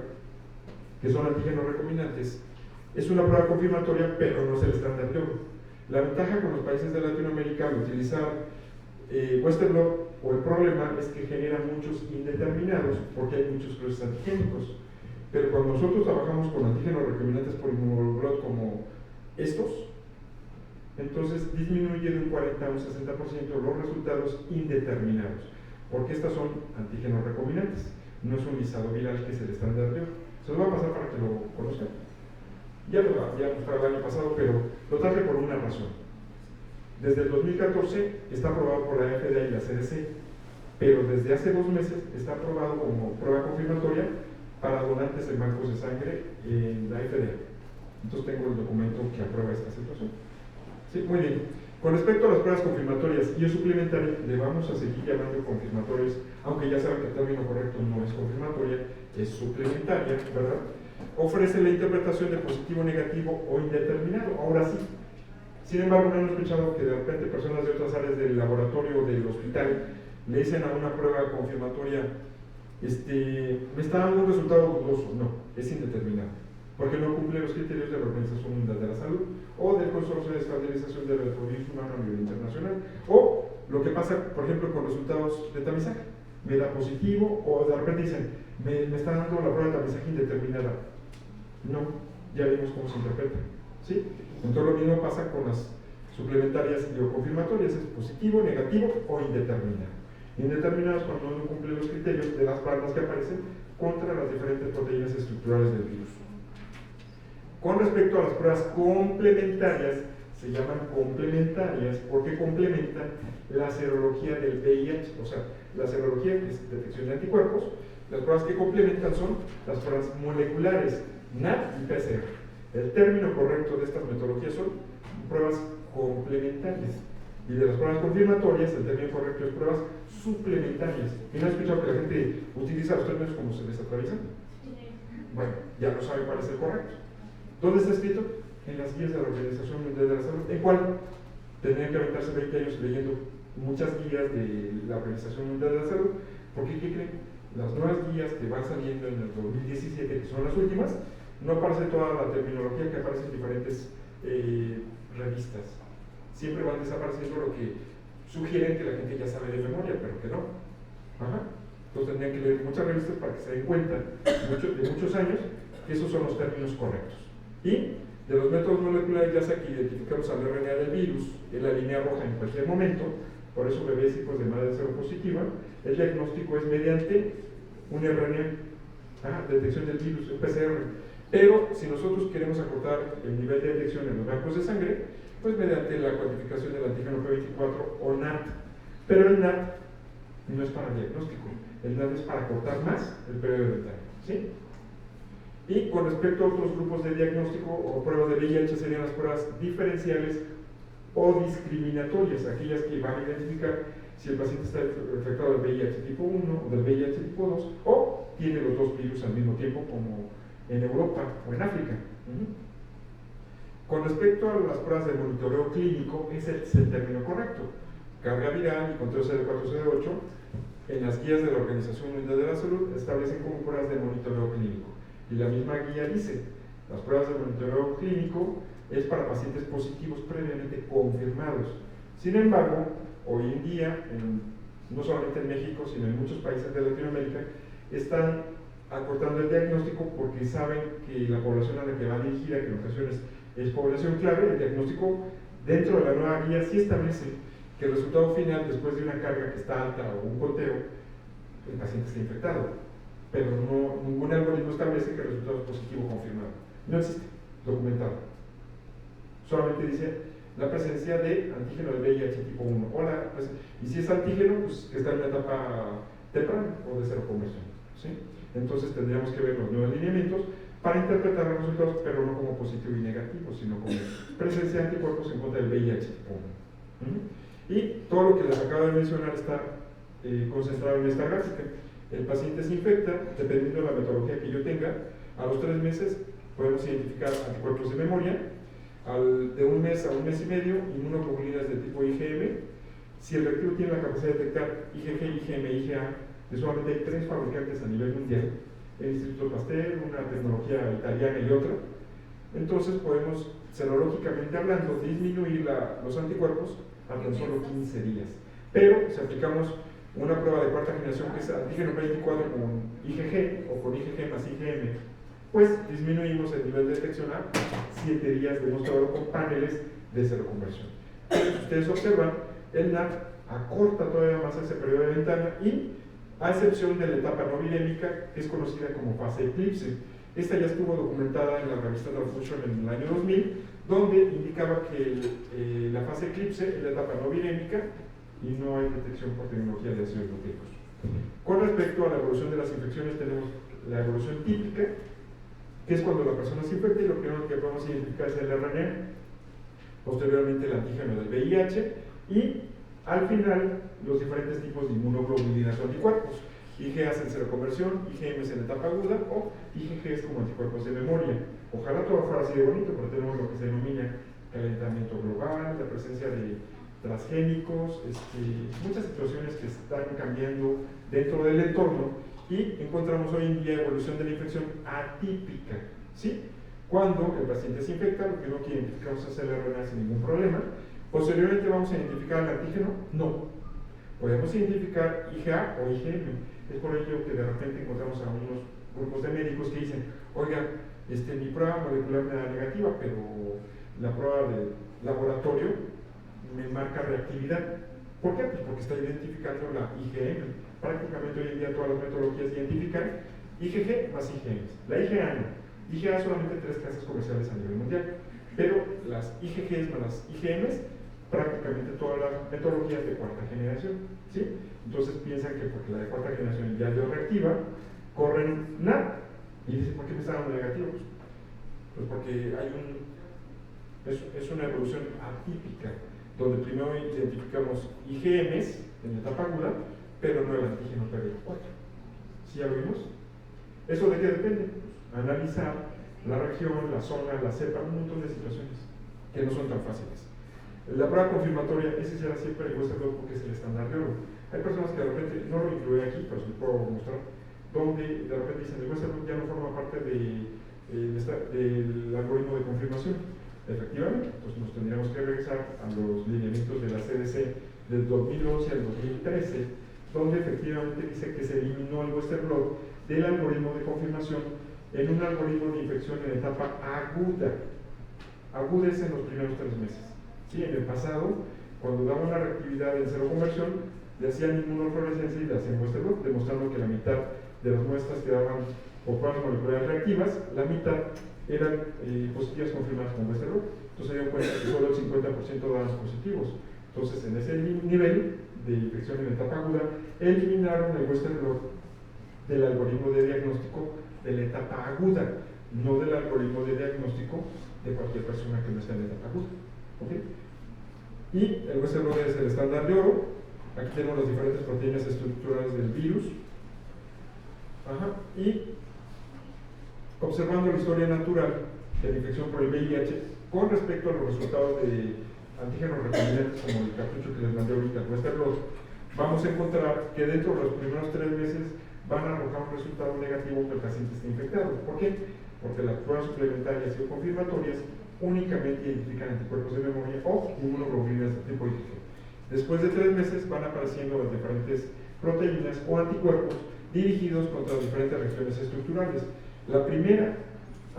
que son antígenos recombinantes, es una prueba confirmatoria, pero no es el estándar de oro. La ventaja con los países de Latinoamérica al utilizar Western blot, o el problema es que genera muchos indeterminados, porque hay muchos cruces antigénicos. Pero cuando nosotros trabajamos con antígenos recombinantes por inmunoblot como estos, entonces disminuye de un 40 a un 60% los resultados indeterminados, porque estas son antígenos recombinantes, no es un lisado viral que es el estándar de oro. Se los va a pasar para que lo conozcan. Ya lo había mostrado el año pasado, pero lo traje por una razón. Desde el 2014 está aprobado por la FDA y la CDC, pero desde hace 2 meses está aprobado como prueba confirmatoria para donantes en bancos de sangre en la FDA. Entonces tengo el documento que aprueba esta situación. Sí, muy bien. Con respecto a las pruebas confirmatorias y el suplementario, le vamos a seguir llamando confirmatorias, aunque ya saben que el término correcto no es confirmatoria, es suplementaria, ¿verdad? Ofrece la interpretación de positivo, negativo o indeterminado. Ahora sí. Sin embargo, no han escuchado que de repente personas de otras áreas del laboratorio o del hospital le dicen a una prueba confirmatoria, me está dando un resultado dudoso. No, es indeterminado, porque no cumple los criterios de la Organización Mundial de la Salud o del Consorcio de Estandarización del Retrovirus Humano a nivel internacional, o lo que pasa, por ejemplo, con resultados de tamizaje. Me da positivo, o de repente dicen, me está dando la prueba de tamizaje indeterminada. No, ya vimos cómo se interpreta. ¿Sí? Entonces lo mismo pasa con las suplementarias y o confirmatorias, es positivo, negativo o indeterminado. Indeterminado es cuando no cumple los criterios de las bandas que aparecen contra las diferentes proteínas estructurales del virus. Con respecto a las pruebas complementarias, se llaman complementarias porque complementan la serología del VIH, o sea, la serología que es detección de anticuerpos. Las pruebas que complementan son las pruebas moleculares, NAT y PCR. El término correcto de estas metodologías son pruebas complementarias. Y de las pruebas confirmatorias, el término correcto es pruebas suplementarias. ¿Y no he escuchado que la gente utiliza los términos como se les atraviesan? Bueno, ya no saben cuál es el correcto. ¿Dónde está escrito? En las guías de la Organización Mundial de la Salud. ¿En cuál? Tendrían que aventarse 20 años leyendo muchas guías de la Organización Mundial de la Salud. Porque, ¿qué creen? Las nuevas guías que van saliendo en el 2017, que son las últimas, no aparece toda la terminología que aparece en diferentes revistas. Siempre van desapareciendo lo que sugieren que la gente ya sabe de memoria, pero que no. Ajá. Entonces tendrían que leer muchas revistas para que se den cuenta de muchos años que esos son los términos correctos. Y de los métodos moleculares, ya sea que identificamos al RNA del virus en la línea roja en cualquier momento, por eso bebés hijos de madre seropositiva, el diagnóstico es mediante un RNA, detección del virus, el PCR. Pero si nosotros queremos acortar el nivel de detección en los bancos de sangre, pues mediante la cuantificación del antígeno P24 o NAT. Pero el NAT no es para diagnóstico, el NAT es para acortar más el periodo de ventana, ¿sí? Y con respecto a otros grupos de diagnóstico o pruebas de VIH serían las pruebas diferenciales o discriminatorias, aquellas que van a identificar si el paciente está infectado del VIH tipo 1 o del VIH tipo 2 o tiene los dos virus al mismo tiempo como en Europa o en África. Con respecto a las pruebas de monitoreo clínico, ese es el término correcto. Carga viral y conteo CD4-CD8 en las guías de la Organización Mundial de la Salud establecen como pruebas de monitoreo clínico. Y la misma guía dice, las pruebas de monitoreo clínico es para pacientes positivos previamente confirmados. Sin embargo, hoy en día, no solamente en México, sino en muchos países de Latinoamérica, están acortando el diagnóstico porque saben que la población a la que va dirigida, que en ocasiones es población clave, el diagnóstico dentro de la nueva guía sí establece que el resultado final, después de una carga que está alta o un conteo, el paciente está infectado. Pero ningún algoritmo establece que el resultado es positivo confirmado. No existe, documentado. Solamente dice la presencia de antígeno de VIH tipo 1. Y si es antígeno, pues que está en la etapa temprana o de cero conversión, ¿sí? Entonces tendríamos que ver los nuevos lineamientos para interpretar los resultados, pero no como positivo y negativo, sino como presencia de anticuerpos en contra del VIH tipo 1. Y todo lo que les acabo de mencionar está concentrado en esta gráfica. El paciente se infecta, dependiendo de la metodología que yo tenga, a los 3 meses podemos identificar anticuerpos de memoria, de 1 mes a 1 mes y medio, inmunoglobulinas de tipo IgM. Si el reactivo tiene la capacidad de detectar IgG, IgM, IgA, de solamente hay 3 fabricantes a nivel mundial, el Instituto Pasteur, una tecnología italiana y otra, entonces podemos, serológicamente hablando, disminuir los anticuerpos a tan solo 15 días. Pero si aplicamos una prueba de cuarta generación que es antígeno 24 con IgG o con IgG más IgM, pues disminuimos el nivel de detección a 7 días demostrado con paneles de seroconversión. Si ustedes observan, el NAT acorta todavía más ese periodo de ventana y a excepción de la etapa no virémica, que es conocida como fase eclipse. Esta ya estuvo documentada en la revista Transfusion en el año 2000, donde indicaba que la fase eclipse es la etapa no virémica y no hay detección por tecnología de ácidos nucleicos. Con respecto a la evolución de las infecciones, tenemos la evolución típica, que es cuando la persona se infecta y lo primero que podemos identificar es el RNA, posteriormente el antígeno del VIH y al final los diferentes tipos de inmunoglobulinas o anticuerpos. IgA es en seroconversión, IgM es en etapa aguda o IgG es como anticuerpos de memoria. Ojalá todo fuera así de bonito, pero tenemos lo que se denomina calentamiento global, la presencia de transgénicos, muchas situaciones que están cambiando dentro del entorno y encontramos hoy en día evolución de la infección atípica, ¿sí? Cuando el paciente se infecta, lo primero que identificamos es el RNA sin ningún problema. Posteriormente vamos a identificar el antígeno, no. Podemos identificar IgA o IgM. Es por ello que de repente encontramos a unos grupos de médicos que dicen, oiga, mi prueba molecular me da negativa, pero la prueba de laboratorio me marca reactividad. ¿Por qué? Pues porque está identificando la IgM. Prácticamente hoy en día todas las metodologías identifican IgG más IgM. La IgA no. IgA solamente 3 casas comerciales a nivel mundial. pero las IgGs más las IgMs, prácticamente todas las metodologías de cuarta generación, ¿sí? Entonces piensan que porque la de cuarta generación ya es reactiva, corren nada. Y dicen, ¿por qué me está dando negativo? Pues porque es una evolución atípica, donde primero identificamos IgMs en la etapa aguda, pero no el antígeno PBI4. ¿Sí ya lo vimos? ¿Eso de qué depende? Pues, analizar la región, la zona, la cepa, un montón de situaciones que no son tan fáciles. La prueba confirmatoria, ese será siempre el Western blot porque es el estándar de oro. Hay personas que de repente, no lo incluí aquí, pero se lo puedo mostrar, donde de repente dicen, el Western blot ya no forma parte del algoritmo de confirmación. Efectivamente, entonces nos tendríamos que regresar a los lineamientos de la CDC del 2011 al 2013, donde efectivamente dice que se eliminó el Western blot del algoritmo de confirmación en un algoritmo de infección en etapa aguda. Aguda es en los primeros 3 meses. ¿Sí? En el pasado, cuando daba una reactividad en cero conversión, le hacían inmunofluorescencia y le hacían Western blot, demostrando que la mitad de las muestras que daban por pruebas moleculares reactivas, la mitad eran positivas confirmadas con Western blot. Entonces se dieron cuenta que solo el 50% daban positivos. Entonces, en ese nivel de infección en etapa aguda, eliminaron el Western blot del algoritmo de diagnóstico de la etapa aguda, no del algoritmo de diagnóstico de cualquier persona que no esté en la etapa aguda. ¿Okay? Y el Western blot es el estándar de oro. Aquí tenemos las diferentes proteínas estructurales del virus. Y observando la historia natural de la infección por el VIH con respecto a los resultados de antígenos recombinantes como el cartucho que les mandé ahorita, el Western blot, vamos a encontrar que dentro de los primeros 3 meses van a arrojar un resultado negativo que el paciente esté infectado. ¿Por qué? Porque las pruebas suplementarias y confirmatorias únicamente identifican anticuerpos de memoria o inmunoglobulinas de tipo IgG. Después de 3 meses van apareciendo las diferentes proteínas o anticuerpos dirigidos contra diferentes regiones estructurales. La primera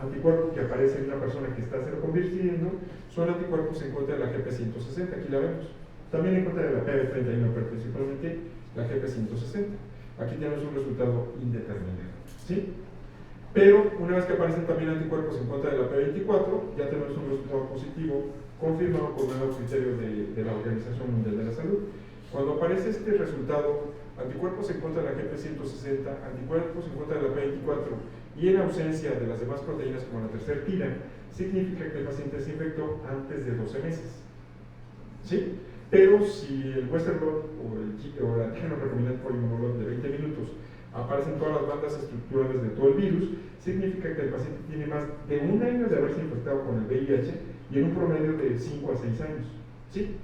anticuerpo que aparece en una persona que está seroconvirtiendo son anticuerpos en contra de la GP160, aquí la vemos. También en contra de la PB31, pero principalmente la GP160. Aquí tenemos un resultado indeterminado, ¿sí? Pero una vez que aparecen también anticuerpos en contra de la P24, ya tenemos un resultado positivo confirmado por un nuevo criterio de la Organización Mundial de la Salud. Cuando aparece este resultado, anticuerpos en contra de la GP160, anticuerpos en contra de la P24 y en ausencia de las demás proteínas como la tercera tira, significa que el paciente se infectó antes de 12 meses, ¿sí? Pero si el Western blot o el antígeno recombinante por inmunoglobulina de 20 minutos aparecen todas las bandas estructurales de todo el virus, significa que el paciente tiene más de 1 año de haberse infectado con el VIH y en un promedio de 5 a 6 años, ¿sí?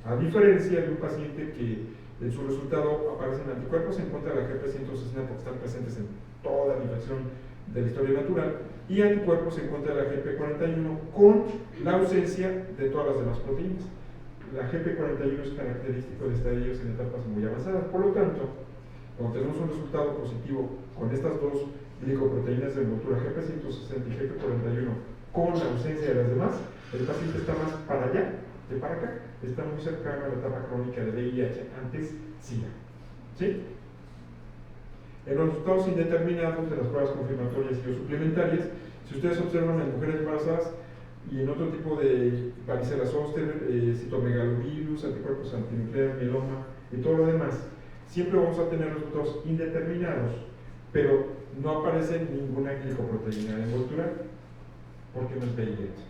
A diferencia de un paciente que en su resultado aparecen anticuerpos en contra de la GP160 porque están presentes en toda la infección de la historia natural y anticuerpos en contra de la GP41 con la ausencia de todas las demás proteínas. La GP41 es característico de estadios en etapas muy avanzadas. Por lo tanto, cuando tenemos un resultado positivo con estas dos glicoproteínas de envoltura GP160 y GP41 con la ausencia de las demás, el paciente está más para allá que para acá, está muy cercano a la etapa crónica de VIH antes SIDA. ¿Sí? En los resultados indeterminados de las pruebas confirmatorias y o suplementarias, si ustedes observan en mujeres embarazadas y en otro tipo de varicela zoster, citomegalovirus, anticuerpos antinucleares, mieloma y todo lo demás, siempre vamos a tener resultados indeterminados, pero no aparece ninguna glicoproteína de envoltura porque no es VIH.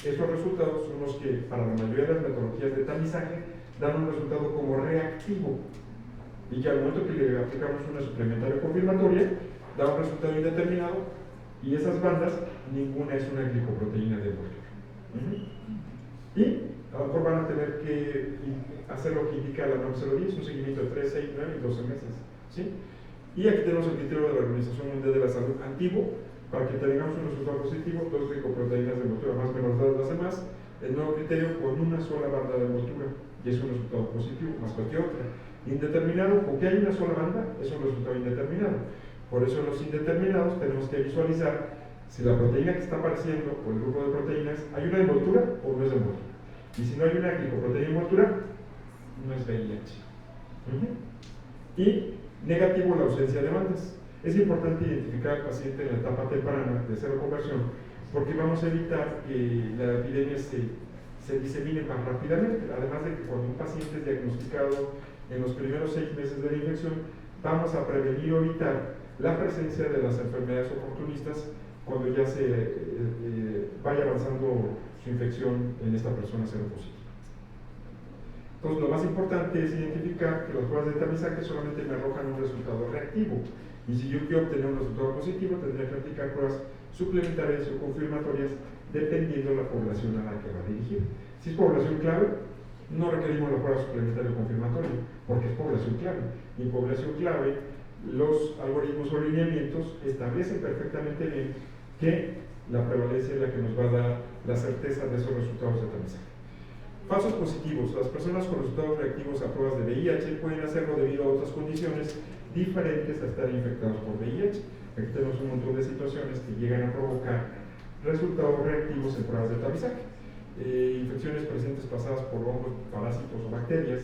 Estos resultados son los que, para la mayoría de las metodologías de tamizaje, dan un resultado como reactivo y que al momento que le aplicamos una suplementaria confirmatoria, da un resultado indeterminado y esas bandas, ninguna es una glicoproteína de envoltura. Y a lo mejor van a tener que hacer lo que indica la norma 010, un seguimiento de 3, 6, 9 y 12 meses. ¿Sí? Y aquí tenemos el criterio de la Organización Mundial de la Salud antiguo, para que tengamos un resultado positivo, 2 glicoproteínas de envoltura más o menos dadas las demás, el nuevo criterio con una sola banda de envoltura, y es un resultado positivo, más cualquier otra. Indeterminado, porque hay una sola banda, es un resultado indeterminado. Por eso en los indeterminados tenemos que visualizar si la proteína que está apareciendo, o el grupo de proteínas, ¿hay una envoltura o no es envoltura? Y si no hay una glicoproteína envoltura, no es VIH. Y negativo la ausencia de bandas. Es importante identificar al paciente en la etapa temprana de cero conversión porque vamos a evitar que la epidemia se disemine más rápidamente. Además de que cuando un paciente es diagnosticado en los primeros 6 meses de la infección, vamos a prevenir o evitar la presencia de las enfermedades oportunistas cuando ya se vaya avanzando su infección en esta persona seropositiva. Entonces, lo más importante es identificar que las pruebas de tamizaje solamente me arrojan un resultado reactivo, y si yo quiero obtener un resultado positivo, tendría que aplicar pruebas suplementarias o confirmatorias dependiendo de la población a la que va dirigida. Si es población clave, no requerimos la prueba suplementaria o confirmatoria, porque es población clave. Y en población clave, los algoritmos o lineamientos establecen perfectamente bien que la prevalencia es la que nos va a dar la certeza de esos resultados de tamizaje. Falsos positivos. Las personas con resultados reactivos a pruebas de VIH pueden hacerlo debido a otras condiciones diferentes a estar infectados por VIH. Aquí tenemos un montón de situaciones que llegan a provocar resultados reactivos en pruebas de tamizaje. Infecciones presentes pasadas por hongos, parásitos o bacterias,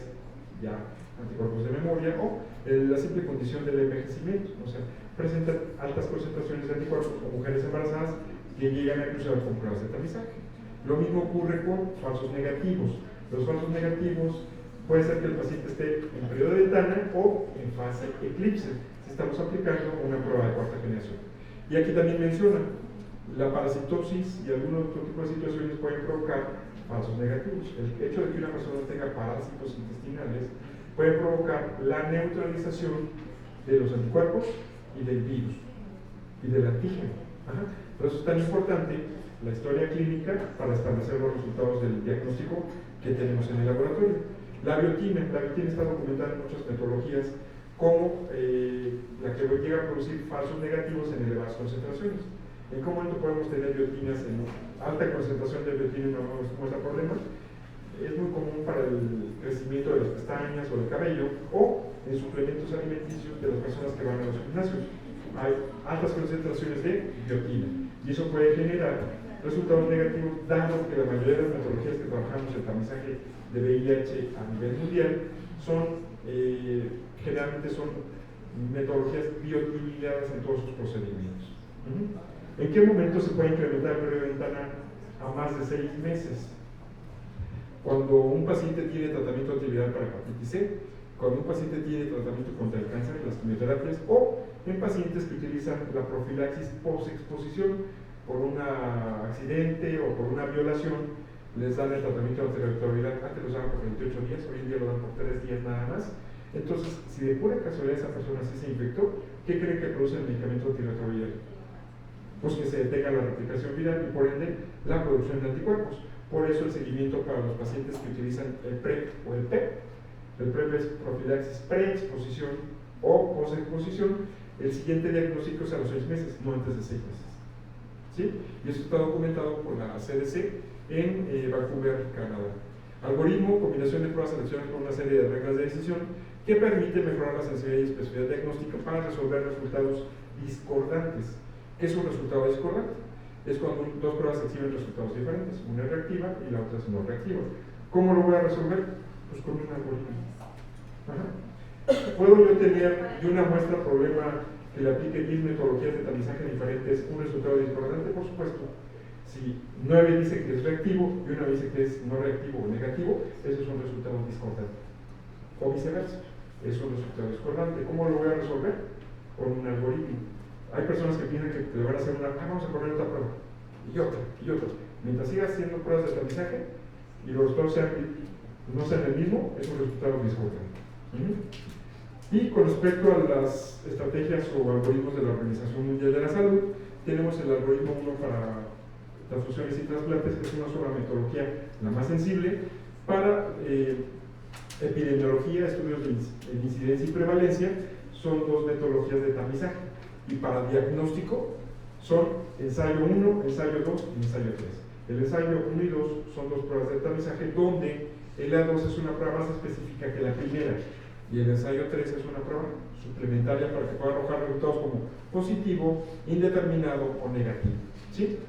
ya anticuerpos de memoria, o la simple condición del envejecimiento, o sea, presentan altas concentraciones de anticuerpos o mujeres embarazadas que llegan a cruzar con pruebas de tamizaje. Lo mismo ocurre con falsos negativos. Los falsos negativos puede ser que el paciente esté en periodo de ventana o en fase eclipse, si estamos aplicando una prueba de cuarta generación. Y aquí también menciona, la parasitosis y algún otro tipo de situaciones pueden provocar falsos negativos. El hecho de que una persona tenga parásitos intestinales puede provocar la neutralización de los anticuerpos y del virus y del antígeno. Por eso es tan importante la historia clínica para establecer los resultados del diagnóstico que tenemos en el laboratorio. La biotina está documentada en muchas metodologías como la que llega a producir falsos negativos en elevadas concentraciones. ¿En qué momento podemos tener biotinas en alta concentración de biotina y no nos muestra problemas? Es muy común para el crecimiento de las pestañas o del cabello, o en suplementos alimenticios de las personas que van a los gimnasios. Hay altas concentraciones de biotina y eso puede generar resultados negativos, dado que la mayoría de las metodologías que trabajamos en tamizaje de VIH a nivel mundial generalmente son metodologías biotinizadas en todos sus procedimientos. ¿En qué momento se puede incrementar el periodo de ventana a más de 6 meses? Cuando un paciente tiene tratamiento antiviral para hepatitis C, cuando un paciente tiene tratamiento contra el cáncer, las quimioterapias, o en pacientes que utilizan la profilaxis post-exposición por un accidente o por una violación, les dan el tratamiento antirretroviral. Antes lo daban por 28 días, hoy en día lo dan por 3 días nada más. Entonces, si de pura casualidad esa persona sí se infectó, ¿qué creen que produce el medicamento antirretroviral? Pues que se detenga la replicación viral y por ende la producción de anticuerpos. Por eso el seguimiento para los pacientes que utilizan el PrEP o el PEP. El PrEP es profilaxis pre-exposición o post-exposición. El siguiente diagnóstico es a los 6 meses, no antes de 6 meses. ¿Sí? Y eso está documentado por la CDC en Vancouver, Canadá. Algoritmo, combinación de pruebas seleccionadas con una serie de reglas de decisión que permite mejorar la sensibilidad y especificidad diagnóstica para resolver resultados discordantes. ¿Qué es un resultado discordante? Es cuando dos pruebas exhiben resultados diferentes, una es reactiva y la otra es no reactiva. ¿Cómo lo voy a resolver? Pues con un algoritmo. ¿Puedo yo tener de una muestra problema que le aplique 10 metodologías de tamizaje diferentes un resultado discordante? Por supuesto. Si 9 dice que es reactivo y una dice que es no reactivo o negativo, eso es un resultado discordante. O viceversa, es un resultado discordante. ¿Cómo lo voy a resolver? Con un algoritmo. Hay personas que piensan que le van a hacer vamos a poner otra prueba, y otra, y otra. Mientras siga haciendo pruebas de tamizaje y los resultados no sean el mismo, es un resultado discordante. Y con respecto a las estrategias o algoritmos de la Organización Mundial de la Salud, tenemos el algoritmo 1 para transfusiones y trasplantes, que es una sola metodología, la más sensible, para epidemiología, estudios de incidencia y prevalencia, son 2 metodologías de tamizaje. Y para diagnóstico son ensayo 1, ensayo 2 y ensayo 3. El ensayo 1 y 2 son 2 pruebas de tamizaje donde el A2 es una prueba más específica que la primera y el ensayo 3 es una prueba suplementaria para que pueda arrojar resultados como positivo, indeterminado o negativo. ¿Sí?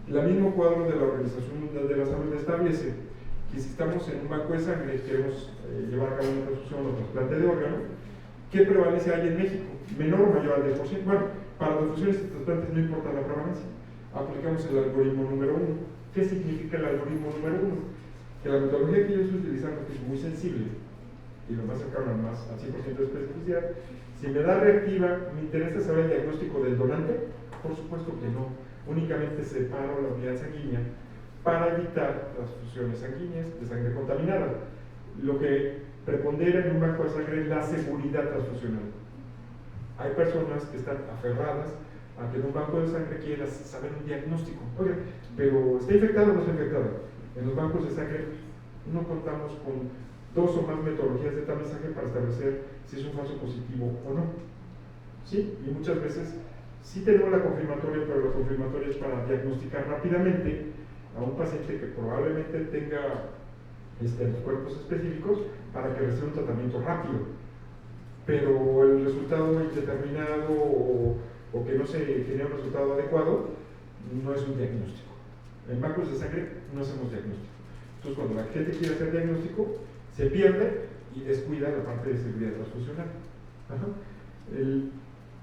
El mismo cuadro de la Organización Mundial de la Salud establece que si estamos en un banco de sangre y queremos llevar a cabo una transfusión o trasplante de órgano, ¿qué prevalencia hay en México? ¿Menor o mayor al 10%? Bueno, para transfusiones y trasplantes no importa la prevalencia. aplicamos el algoritmo número 1. ¿Qué significa el algoritmo número 1? Que la metodología que yo estoy utilizando, que es muy sensible y lo más cercano al 100% de especificidad, si me da reactiva, ¿me interesa saber el diagnóstico del donante? Por supuesto que no. Únicamente separo la unidad sanguínea para evitar transfusiones sanguíneas de sangre contaminada. Lo que prepondera en un banco de sangre es la seguridad transfusional. Hay personas que están aferradas a que en un banco de sangre quieran saber un diagnóstico. Oye, pero ¿está infectado o no está infectado? En los bancos de sangre no contamos con 2 o más metodologías de tamizaje para establecer si es un falso positivo o no. ¿Sí? Y muchas veces sí tenemos la confirmatoria, pero la confirmatoria es para diagnosticar rápidamente a un paciente que probablemente tenga anticuerpos específicos para que reciba un tratamiento rápido. Pero el resultado indeterminado o que no se genera un resultado adecuado no es un diagnóstico. En bancos de sangre no hacemos diagnóstico. Entonces, cuando la gente quiere hacer diagnóstico, se pierde y descuida la parte de seguridad transfusional.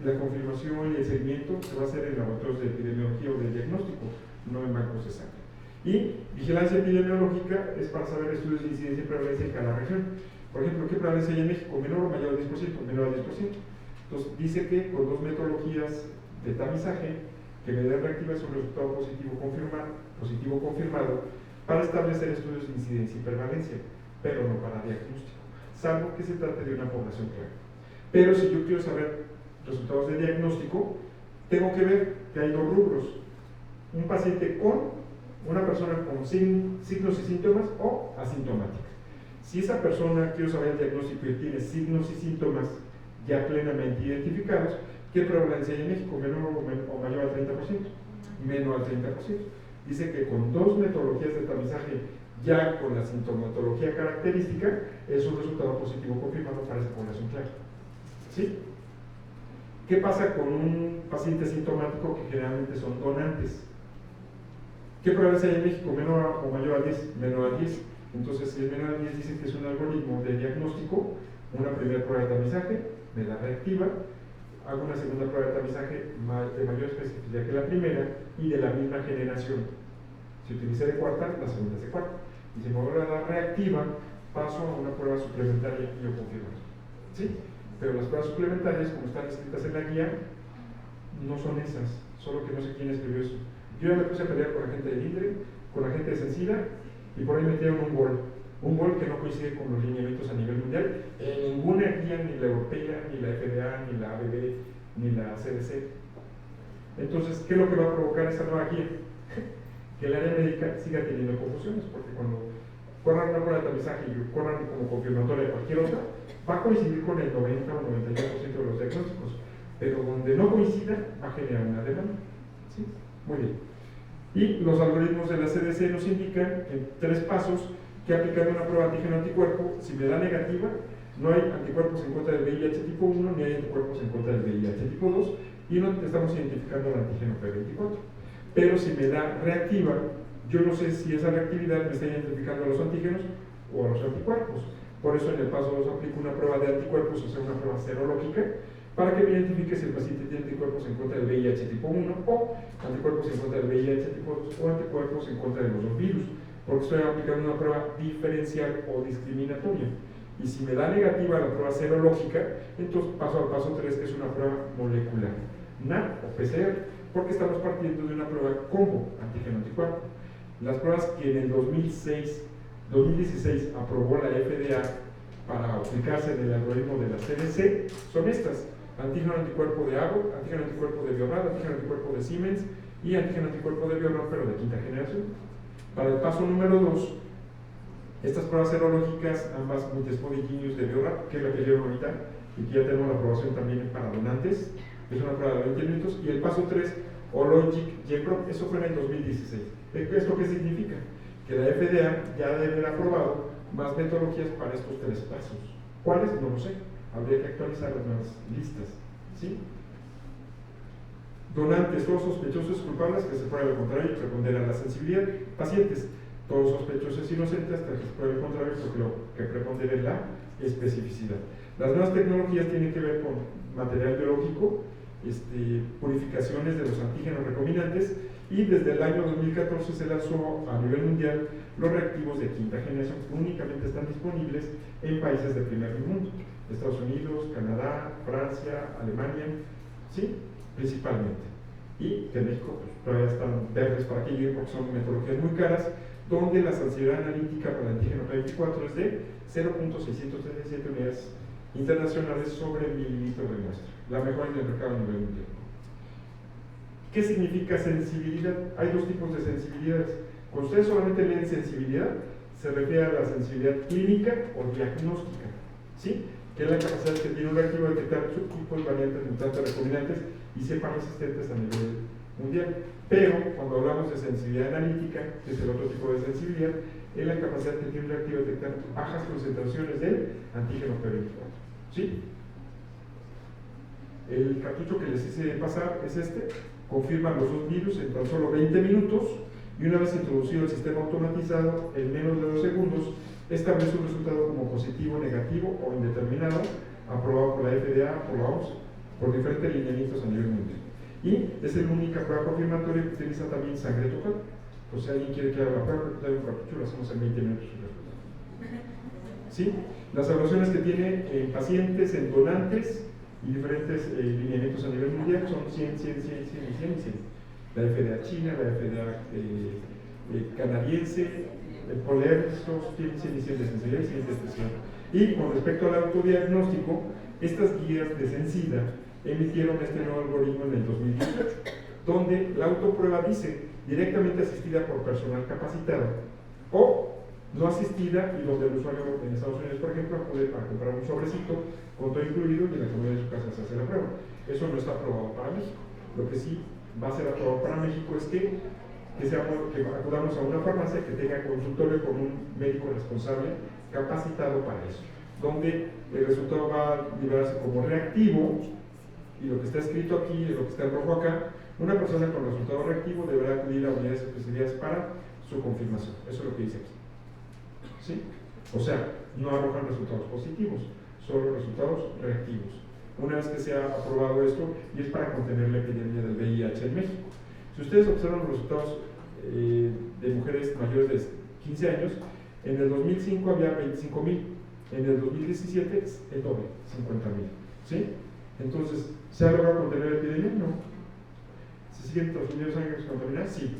La confirmación y el seguimiento se va a hacer en laboratorios de epidemiología o de diagnóstico, no en bancos de sangre. Y vigilancia epidemiológica es para saber estudios de incidencia y prevalencia en cada región. Por ejemplo, ¿qué prevalencia hay en México? ¿Menor o mayor al 10%? Menor al 10%. Entonces, dice que con 2 metodologías de tamizaje que me den reactivas un resultado positivo confirmado para establecer estudios de incidencia y prevalencia, pero no para diagnóstico, salvo que se trate de una población clara. Pero si yo quiero saber resultados de diagnóstico, tengo que ver que hay 2 rubros: un paciente una persona con signos y síntomas o asintomática. Si esa persona, quiero saber el diagnóstico y tiene signos y síntomas ya plenamente identificados, ¿qué prevalencia hay en México? ¿Menor o mayor al 30%? Menor al 30%. Dice que con 2 metodologías de tamizaje, ya con la sintomatología característica, es un resultado positivo confirmado para esa población clara. ¿Sí? ¿Qué pasa con un paciente sintomático que generalmente son donantes? ¿Qué prevalencia hay en México? ¿Menor o mayor al 10? Menor al 10. Entonces, si es menor al 10, dicen que es un algoritmo de diagnóstico, una primera prueba de tamizaje, me la reactiva, hago una segunda prueba de tamizaje de mayor especificidad que la primera y de la misma generación. Si utilicé de cuarta, la segunda es de cuarta. Y si me vuelve a dar reactiva, paso a una prueba suplementaria y yo confirmo. ¿Sí? Pero las pruebas suplementarias, como están escritas en la guía, no son esas, solo que no sé quién escribió eso. Yo ya me puse a pelear con la gente de INDRE, con la gente de Sencilla, y por ahí metieron un gol que no coincide con los lineamientos a nivel mundial, en ninguna guía, ni la europea, ni la FDA, ni la ABB, ni la CDC. Entonces, ¿qué es lo que va a provocar esa nueva guía? Que el área médica siga teniendo confusiones, porque cuando corran una prueba de tamizaje y corran como confirmatoria de cualquier otra, va a coincidir con el 90 o 92% de los diagnósticos, pero donde no coincida va a generar una demanda. ¿Sí? Muy bien. Y los algoritmos de la CDC nos indican en 3 pasos que aplicando una prueba antígeno-anticuerpo, si me da negativa, no hay anticuerpos en contra del VIH tipo 1 ni hay anticuerpos en contra del VIH tipo 2 y no estamos identificando el antígeno P24. Pero si me da reactiva, yo no sé si esa reactividad me está identificando a los antígenos o a los anticuerpos. Por eso en el paso 2 aplico una prueba de anticuerpos, o sea, una prueba serológica, para que me identifique si el paciente tiene anticuerpos en contra del VIH tipo 1 o anticuerpos en contra del VIH tipo 2 o anticuerpos en contra de los 2 virus, porque estoy aplicando una prueba diferencial o discriminatoria. Y si me da negativa la prueba serológica, entonces paso al paso 3, que es una prueba molecular, NAT o PCR, porque estamos partiendo de una prueba combo antígeno-anticuerpo. Las pruebas que en el 2016 aprobó la FDA para aplicarse en el algoritmo de la CDC son estas: antígeno-anticuerpo de Abbott, antígeno-anticuerpo de Biorad, antígeno-anticuerpo de Siemens y antígeno-anticuerpo de Biorad, pero de 5ª generación. Para el paso número 2, estas pruebas serológicas, ambas multispody-genius de Biorad, que es la que llevo ahorita y que ya tenemos la aprobación también para donantes, es una prueba de 20 minutos. Y el paso 3, Hologic GenPro, eso fue en el 2016. ¿Esto qué significa? Que la FDA ya debe haber aprobado más metodologías para estos 3 pasos. ¿Cuáles? No lo sé. Habría que actualizar las nuevas listas. ¿Sí? Donantes, todos sospechosos culpables, que se pruebe lo contrario y responder a la sensibilidad. Pacientes, todos sospechosos inocentes, hasta que se pruebe lo contrario, porque lo que prepondera es la especificidad. Las nuevas tecnologías tienen que ver con material biológico, purificaciones de los antígenos recombinantes Y desde el año 2014 se lanzó a nivel mundial los reactivos de quinta generación, que únicamente están disponibles en países de primer mundo, Estados Unidos, Canadá, Francia, Alemania, ¿sí? Principalmente. Y que en México pues, todavía están verdes para que lleguen porque son metodologías muy caras, donde la sensibilidad analítica para el antígeno P24 es de 0.637 unidades internacionales sobre mililitro de muestra, la mejor en el mercado a nivel mundial. ¿Qué significa sensibilidad? Hay dos tipos de sensibilidades. Cuando ustedes solamente leen sensibilidad, se refiere a la sensibilidad clínica o diagnóstica, ¿sí? Que es la capacidad que tiene un reactivo de detectar subtipos, variantes, mutantes, recombinantes y cepas resistentes a nivel mundial. Pero cuando hablamos de sensibilidad analítica, que es el otro tipo de sensibilidad, es la capacidad que tiene un reactivo de detectar bajas concentraciones del antígeno P24, ¿sí? El cartucho que les hice pasar es este, confirma los dos virus en tan solo 20 minutos y una vez introducido el sistema automatizado, en menos de 2 segundos, establece un resultado como positivo, negativo o indeterminado, aprobado por la FDA, por la OMS, por diferentes lineamientos a nivel mundial. Y es la única prueba confirmatoria que utiliza también sangre total. Pues si alguien quiere que haga la prueba, trae un cartucho, lo hacemos en 20 minutos. ¿Sí? Las evaluaciones que tiene en pacientes, en donantes y diferentes lineamientos a nivel mundial son 100, 100, 100, 100 y 100 y 100. La FDA china, la FDA canadiense, POLER, estos tienen 100 y 100 de sensibilidad y 100 de especial. Y con respecto al autodiagnóstico, estas guías de Sensida emitieron este nuevo algoritmo en el 2018, donde la autoprueba dice directamente asistida por personal capacitado o no asistida y donde el usuario en Estados Unidos, por ejemplo, acude para comprar un sobrecito con todo incluido y en la comodidad de su casa se hace la prueba. Eso no está aprobado para México. Lo que sí va a ser aprobado para México es que acudamos a una farmacia que tenga consultorio con un médico responsable capacitado para eso, donde el resultado va a liberarse como reactivo y lo que está escrito aquí, lo que está en rojo acá, una persona con resultado reactivo deberá acudir a unidades especializadas para su confirmación. Eso es lo que dice aquí. ¿Sí? O sea, no arrojan resultados positivos, solo resultados reactivos. Una vez que se ha aprobado esto, y es para contener la epidemia del VIH en México. Si ustedes observan los resultados de mujeres mayores de 15 años, en el 2005 había 25,000, en el 2017 el doble, 50,000. ¿Sí? Entonces, ¿se ha logrado contener la epidemia? No. ¿Se siguen transmitiendo sangre contaminada? Sí.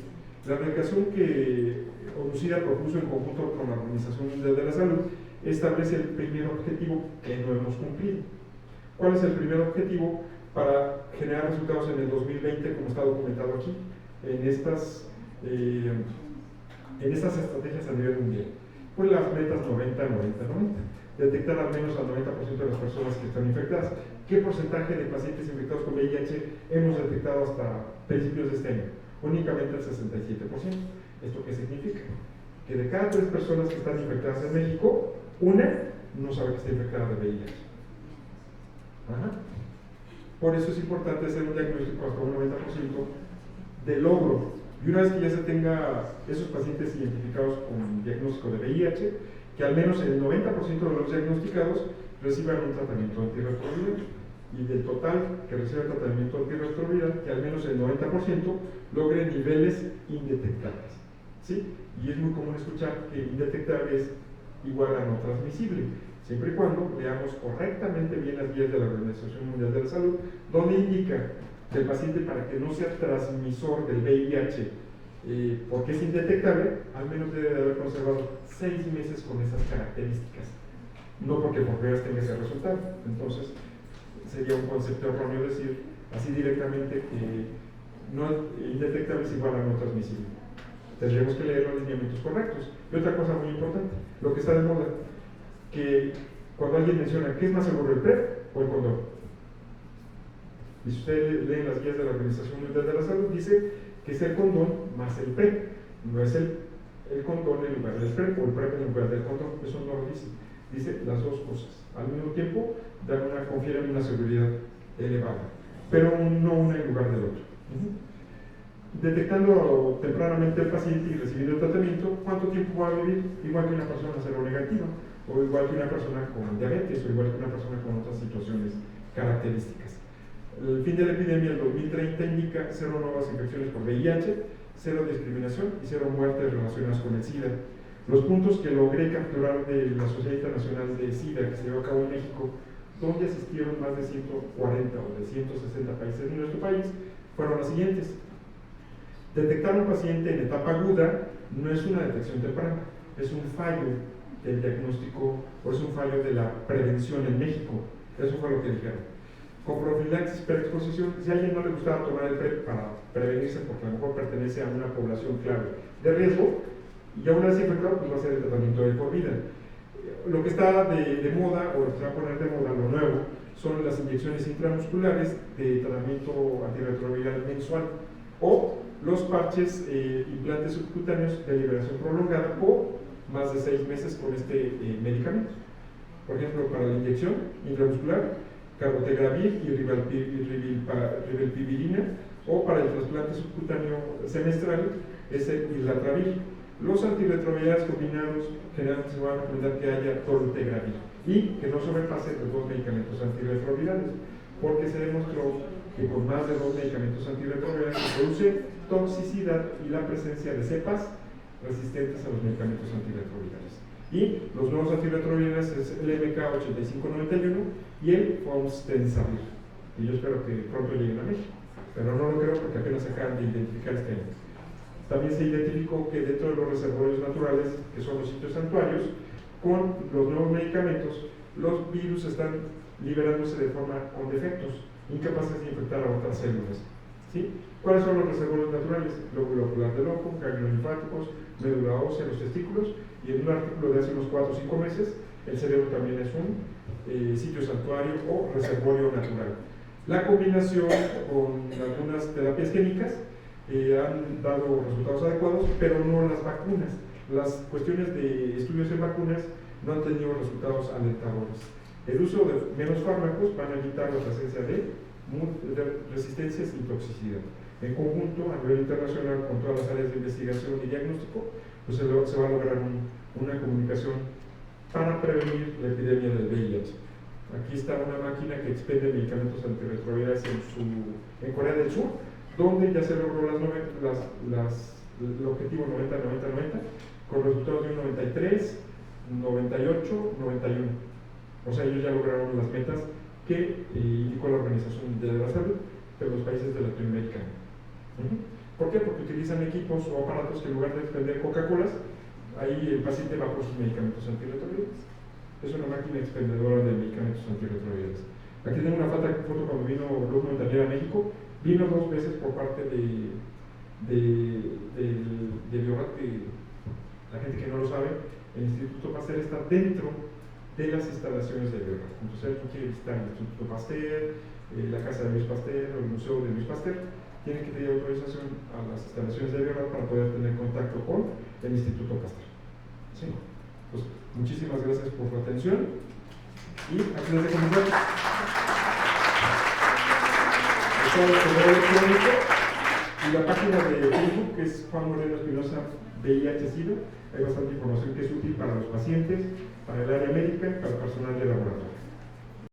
La erradicación que ONUCIDA propuso en conjunto con la Organización Mundial de la Salud establece el primer objetivo que no hemos cumplido. ¿Cuál es el primer objetivo para generar resultados en el 2020, como está documentado aquí, en estas estrategias a nivel mundial? Pues las metas 90, 90, 90. Detectar al menos al 90% de las personas que están infectadas. ¿Qué porcentaje de pacientes infectados con VIH hemos detectado hasta principios de este año? Únicamente el 67%. ¿Esto qué significa? Que de cada 3 personas que están infectadas en México, una no sabe que está infectada de VIH. Ajá. Por eso es importante hacer un diagnóstico hasta un 90% de logro. Y una vez que ya se tenga esos pacientes identificados con diagnóstico de VIH, que al menos el 90% de los diagnosticados reciban un tratamiento antirretroviral. Y del total que recibe tratamiento antirretroviral, que al menos el 90% logre niveles indetectables. ¿Sí? Y es muy común escuchar que indetectable es igual a no transmisible, siempre y cuando veamos correctamente bien las guías de la Organización Mundial de la Salud, donde indica que el paciente, para que no sea transmisor del VIH, porque es indetectable, al menos debe de haber conservado 6 meses con esas características, no porque por veas tenga ese resultado. Entonces, sería un concepto erróneo decir así directamente que no indetectable es igual a no transmisible. Tendremos que leer los lineamientos correctos. Y otra cosa muy importante, lo que está de moda, que cuando alguien menciona ¿qué es más seguro, el PrEP o el condón? Y si ustedes leen las guías de la Organización Mundial de la Salud, dice que es el condón más el PrEP, no es el condón en lugar del PrEP o el PrEP en lugar del condón. Eso no lo dice, dice las dos cosas al mismo tiempo, confieren una seguridad elevada, pero no una en lugar del otro. Detectando tempranamente el paciente y recibiendo el tratamiento, ¿cuánto tiempo va a vivir? Igual que una persona seronegativa, o igual que una persona con diabetes, o igual que una persona con otras situaciones características. El fin de la epidemia en 2030 indica 0 nuevas infecciones por VIH cero discriminación y cero muertes relacionadas con el SIDA. Los puntos que logré capturar de la Sociedad Internacional de SIDA que se llevó a cabo en México, donde asistieron más de 140 o de 160 países de nuestro país, fueron las siguientes. Detectar a un paciente en etapa aguda no es una detección temprana, es un fallo del diagnóstico o es un fallo de la prevención en México. Eso fue lo que dijeron. Con profilaxis preexposición, si a alguien no le gustaba tomar el PrEP para prevenirse porque a lo mejor pertenece a una población clave de riesgo, y aún así infectado, pues va a ser el tratamiento de por vida. Lo que está de moda, o se va a poner de moda, lo nuevo, son las inyecciones intramusculares de tratamiento antirretroviral mensual o los parches implantes subcutáneos de liberación prolongada o más de 6 meses con este medicamento. Por ejemplo, para la inyección intramuscular, cabotegravir y ribavirin, o para el trasplante subcutáneo semestral, es el islatravir. Los antirretrovirales combinados generalmente se van a recomendar que haya dolutegravir y que no sobrepase los 2 medicamentos antirretrovirales, porque se demostró que con más de 2 medicamentos antirretrovirales se produce toxicidad y la presencia de cepas resistentes a los medicamentos antirretrovirales. Y los nuevos antirretrovirales es el MK8591 y el Fomstenavir. Y yo espero que pronto lleguen a México, pero no lo creo porque apenas acaban de identificar este año. También se identificó que dentro de los reservorios naturales, que son los sitios santuarios, con los nuevos medicamentos, los virus están liberándose de forma con defectos, incapaces de infectar a otras células. ¿Sí? ¿Cuáles son los reservorios naturales? Lóbulo ocular del ojo, ganglios linfáticos, médula ósea, los testículos, y en un artículo de hace unos 4 o 5 meses, el cerebro también es un sitio santuario o reservorio natural. La combinación con algunas terapias químicas han dado resultados adecuados, pero no las vacunas. Las cuestiones de estudios en vacunas no han tenido resultados alentadores. El uso de menos fármacos van a evitar la presencia de resistencias y toxicidad. En conjunto, a nivel internacional, con todas las áreas de investigación y diagnóstico, pues se va a lograr una comunicación para prevenir la epidemia del VIH. Aquí está una máquina que expende medicamentos antirretrovirales en Corea del Sur, donde ya se logró el objetivo 90-90-90, con resultados de un 93, 98, 91. O sea, ellos ya lograron las metas que indicó la Organización Mundial de la Salud de los países de Latinoamérica. ¿Por qué? Porque utilizan equipos o aparatos que en lugar de expender Coca-Colas, ahí el paciente va por sus medicamentos antirretrovirales. Es una máquina expendedora de medicamentos antirretrovirales. Aquí tengo una foto cuando vino Luz Montañera a México. Vino 2 veces por parte de Biorat, que la gente que no lo sabe, el Instituto Pasteur está dentro de las instalaciones de Biorat. Entonces, alguien quiere visitar el Instituto Pasteur, la casa de Luis Pasteur o el Museo de Luis Pasteur, tiene que pedir autorización a las instalaciones de Biorat para poder tener contacto con el Instituto Pasteur. ¿Sí? Pues, muchísimas gracias por su atención y aquí les dejo mis datos. El correo electrónico y la página de Facebook, que es Juan Moreno Espinosa VIH-Sida. Hay bastante información que es útil para los pacientes, para el área médica y para el personal de laboratorio.